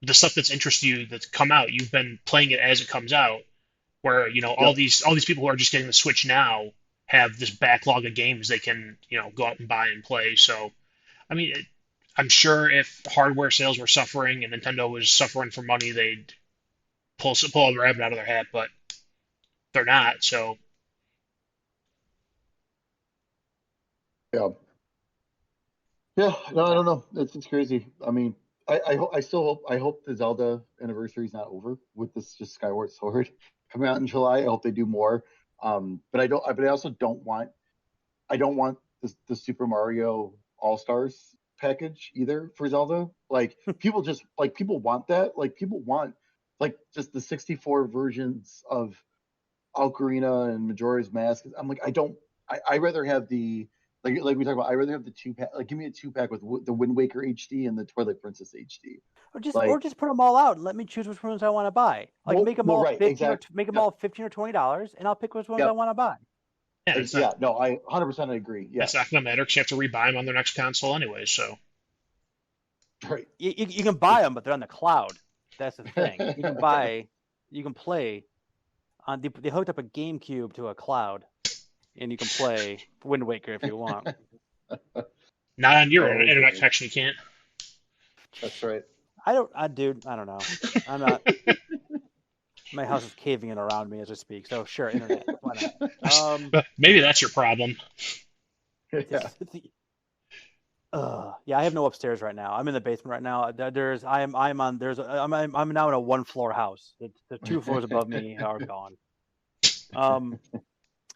C: the stuff that's interested you that's come out, you've been playing it as it comes out. Where all
B: Yep.
C: these people who are just getting the Switch now have this backlog of games they can go out and buy and play. So I mean, I'm sure if hardware sales were suffering and Nintendo was suffering for money, they'd pull a rabbit out of their hat, but they're not. So
B: Yeah. Yeah. No, I don't know. It's crazy. I mean, I still hope the Zelda anniversary is not over with this just Skyward Sword coming out in July. I hope they do more. But I also don't want the Super Mario All Stars package either for Zelda. Like people want that. Like people want like just the 64 versions of Ocarina and Majora's Mask. I'm like, I don't. I rather have the like we talked about. I rather have the two pack. Like, give me a two pack with the Wind Waker HD and the Twilight Princess HD.
A: Or just put them all out and let me choose which ones I want to buy. Like
B: Well,
A: make them
B: well,
A: all
B: right, exactly.
A: make them
B: Yep,
A: all $15 or $20, and I'll pick which ones I
B: yep.
A: want to buy.
C: yeah, it's not
B: Yeah, no, I 100% agree.
C: that's not
B: Yes,
C: going to matter because you have to rebuy them on their next console anyway. So
B: right.
A: You can buy them, but they're on the cloud. That's the thing. You can play on. They hooked up a GameCube to a cloud, and you can play Wind Waker if you want.
C: not on your
B: Oh
C: internet
B: boy,
C: connection, you can't.
B: that's right.
A: Dude, I don't know. I'm not. My house is caving in around me as we speak. So sure, internet. Why not?
C: Maybe that's your problem.
B: Yeah.
A: Yeah, I have no upstairs right now. I'm in the basement right now. I'm now in a 1-floor house. The 2 floors above me are gone.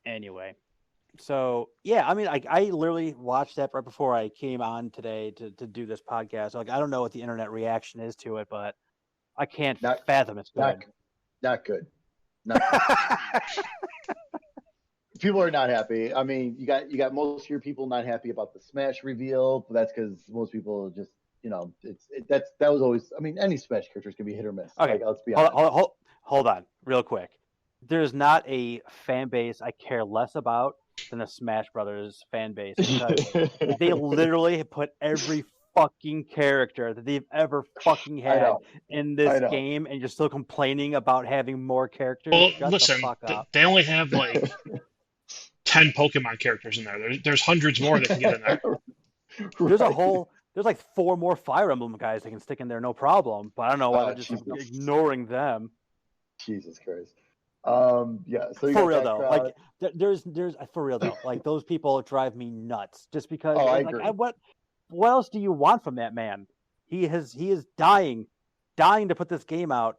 A: Anyway, so yeah, I mean, I literally watched that right before I came on today to do this podcast. Like, I don't know what the internet reaction is to it, but I can't
B: Not
A: fathom it's
B: not
A: good.
B: not good. Not good. People are not happy. I mean, you got most of your people not happy about the Smash reveal, but that's because most people just that was always. I mean, any Smash characters can be hit or miss.
A: Okay,
B: Like, let's be honest.
A: hold on, real quick. There's not a fan base I care less about than the Smash Brothers fan base because they literally have put every fucking character that they've ever fucking
B: I
A: had
B: know.
A: in
B: I
A: this
B: know.
A: game, and you're still complaining about having more characters.
C: Well,
A: Shut the
C: listen,
A: fuck up.
C: they only have like 10 Pokemon characters in there. There's hundreds more that can get in there.
A: There's like 4 more Fire Emblem guys that can stick in there, no problem. But I don't know why they're just ignoring them.
B: Jesus Christ. Yeah. So you
A: For
B: got
A: real
B: that
A: though,
B: crowd.
A: like there's for real though, like those people drive me nuts. Just because,
B: Oh, I
A: like,
B: agree.
A: what else do you want from that man? He is dying to put this game out,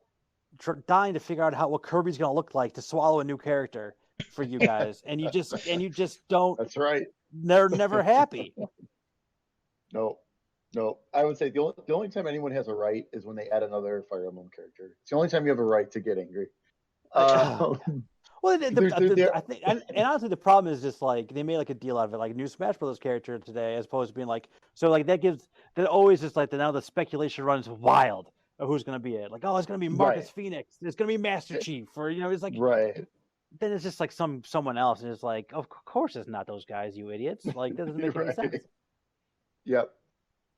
A: dying to figure out what Kirby's gonna look like to swallow a new character for you guys, and you just don't.
B: That's right.
A: They're never happy.
B: No. I would say the only time anyone has a right is when they add another Fire Emblem character. It's the only time you have a right to get angry.
A: Well, I
B: They're-
A: think, and honestly, the problem is just like they made like a deal out of it, like new Smash Brothers character today, as opposed to being like, so like that always just like now the speculation runs wild of who's gonna be it. Like, oh, it's gonna be Marcus
B: Right.
A: Phoenix, it's gonna be Master Chief, or it's like
B: Right.
A: then it's just like someone else, and it's like, of course it's not those guys, you idiots. Like, that doesn't make any
B: Right.
A: sense.
B: Yep.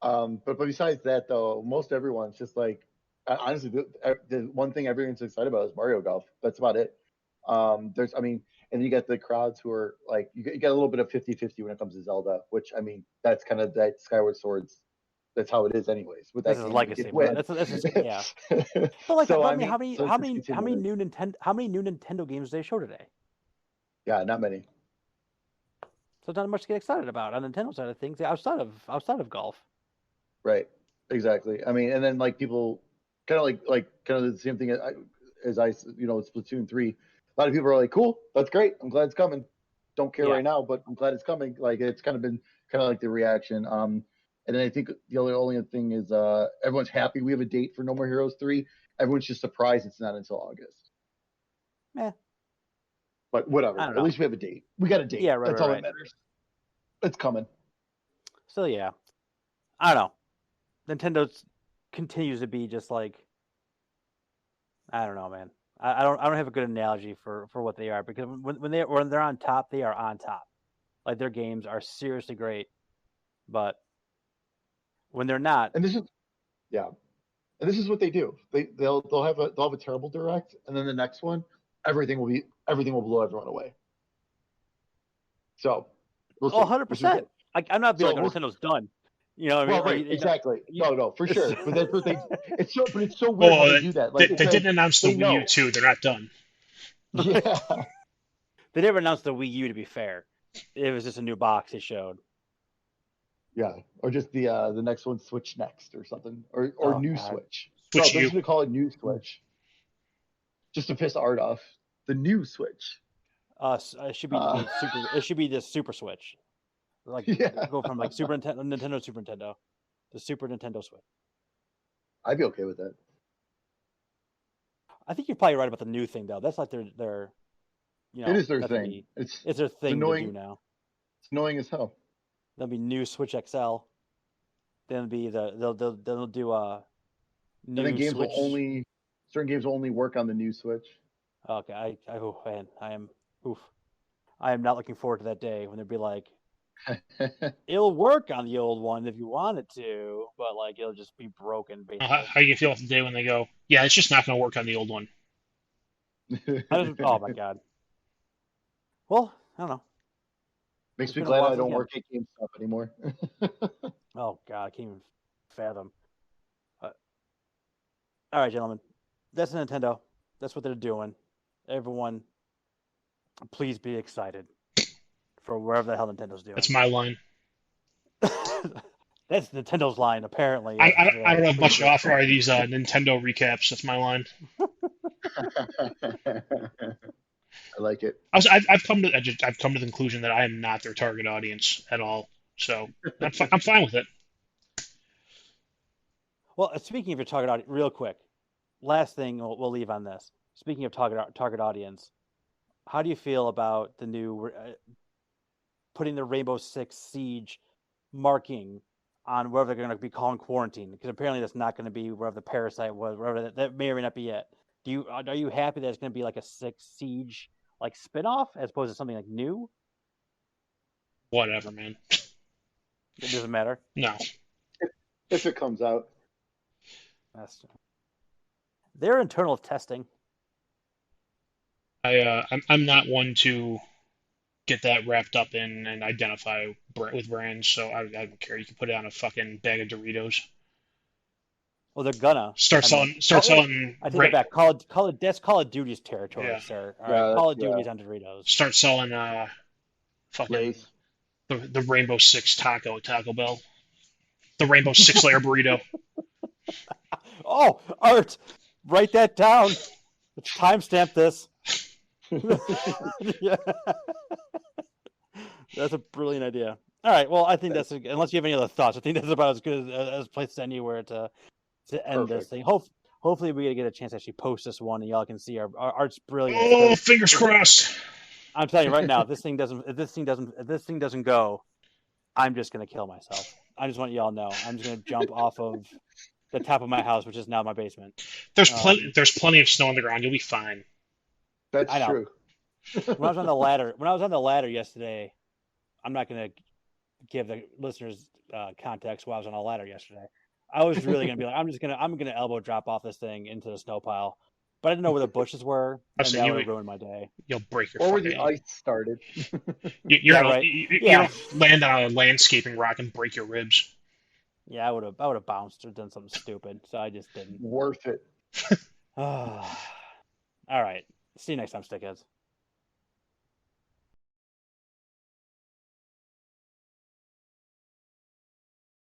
B: But besides that, though, most everyone's just like, honestly, the one thing everyone's excited about is Mario Golf. That's about it. I mean, and then you get the crowds who are like, you get a little bit of 50-50 when it comes to Zelda, which, I mean, that's kind of that Skyward Swords. That's how it is, anyways. With that
A: This is
B: game,
A: legacy,
B: it
A: bro.
B: wins.
A: That's just, yeah. But like,
B: So
A: I
B: I
A: mean,
B: mean, so it's just
A: how many
B: continuing.
A: new Nintendo games did they show today?
B: Yeah, not many.
A: So not much to get excited about on the Nintendo side of things, outside of golf.
B: Right. Exactly. I mean, and then like people kind of kind of the same thing as Splatoon 3. A lot of people are like, "Cool, that's great. I'm glad it's coming. Don't care
A: Yeah.
B: right now, but I'm glad it's coming." Like, it's kind of been kind of like the reaction. And then I think the only thing is everyone's happy we have a date for No More Heroes 3. Everyone's just surprised it's not until August.
A: Eh.
B: But whatever.
A: I don't
B: At
A: know.
B: least we have a date. We got a date.
A: Yeah, right,
B: That's
A: right,
B: all
A: right.
B: that matters. It's coming.
A: So yeah, I don't know. Nintendo continues to be just like, I don't know, man. I don't have a good analogy for what they are, because when they're on top, they are on top. Like, their games are seriously great, but when they're not,
B: And this is yeah. And this is what they do. They'll have a terrible direct, and then the next one, everything will blow everyone away. So we'll see.
A: 100%. I'm not being
B: So
A: like, oh, Nintendo's done. You know what I mean?
B: Well, right,
A: Like,
B: exactly. No, for sure. But that's what they. It's so weird
C: Well,
B: how they do that. Like,
C: they
B: it's like,
C: didn't announce the
B: they
C: Wii U
B: know.
C: 2. They're not done.
B: Yeah.
A: They never announced the Wii U, to be fair. It was just a new box they showed.
B: Yeah, or just the next one, Switch next, or something, or
A: Oh,
B: new
A: God.
B: Switch.
C: Switch
B: No, they're
C: U.
B: just gonna call it new Switch, just to piss Art off. The new Switch.
A: It should be the super. It should be the Super Switch. Like,
B: Yeah.
A: go from like Super Nintendo, the Super Nintendo Switch.
B: I'd be okay with that.
A: I think you're probably right about the new thing, though. That's like their
B: It is their
A: that's
B: thing.
A: it's their thing to
B: annoying.
A: do now.
B: It's annoying as hell.
A: There'll be new Switch XL. Then be they'll do a new
B: And then games
A: Switch.
B: certain games will only work on the new Switch.
A: Okay, oh man, I am not looking forward to that day when they'll be like, it'll work on the old one if you want it to, but like it'll just be broken basically.
C: How do you feel the day when they go, yeah, it's just not going to work on the old one?
A: Oh my god. Well, I don't know.
B: Makes
A: It's
B: me
A: been a
B: glad
A: while
B: I don't
A: again.
B: work at GameStop anymore.
A: Oh god, I can't even fathom. All right, gentlemen, that's Nintendo. That's what they're doing. Everyone, please be excited for wherever the hell Nintendo's doing.
C: That's my line.
A: That's Nintendo's line, apparently.
C: I don't have much to offer are these Nintendo recaps. That's my line.
B: I like it.
C: I've come to the conclusion that I am not their target audience at all. So I'm fine with it.
A: Well, speaking of your target audience, real quick, last thing we'll leave on this. Speaking of target audience, how do you feel about the new putting the Rainbow Six Siege marking on wherever they're going to be calling quarantine? Because apparently that's not going to be wherever the Parasite was, wherever that may or may not be yet. Are you happy that it's going to be like a Six Siege like spinoff as opposed to something like new?
C: Whatever, man.
A: It doesn't matter.
C: No.
B: If it comes out.
A: Their internal testing.
C: I'm not one to get that wrapped up in and identify with brands, so I don't care. You can put it on a fucking bag of Doritos.
A: Well, they're gonna
C: start selling.
A: I take it back. That's Call of Duty's territory,
C: yeah.
A: sir. All right, Call of Duty's on Doritos.
C: Start selling fucking the Rainbow Six Taco Bell. The Rainbow Six layer burrito.
A: Oh, Art, write that down. Let's timestamp this. Yeah. That's a brilliant idea. All right, well, I think unless you have any other thoughts, I think that's about as good as a place anywhere to end this thing. Hopefully we get a chance to actually post this one and y'all can see our Art's brilliant.
C: Oh, fingers crossed.
A: I'm telling you right now, if this thing doesn't go, I'm just gonna kill myself. I just want y'all to know. I'm just gonna jump off of the top of my house, which is now my basement.
C: There's plenty of snow on the ground. You'll be fine.
B: That's true.
A: When I was on the ladder yesterday, I'm not gonna give the listeners context while I was on a ladder yesterday. I was really gonna be like, I'm gonna elbow drop off this thing into the snow pile, but I didn't know where the bushes were, and that would have ruined my day.
C: You'll break your.
B: Or where the ice started.
C: You'll land on a landscaping rock and break your ribs.
A: Yeah, I would have bounced or done something stupid, so I just didn't.
B: Worth it.
A: All right. See you next time, Stickheads.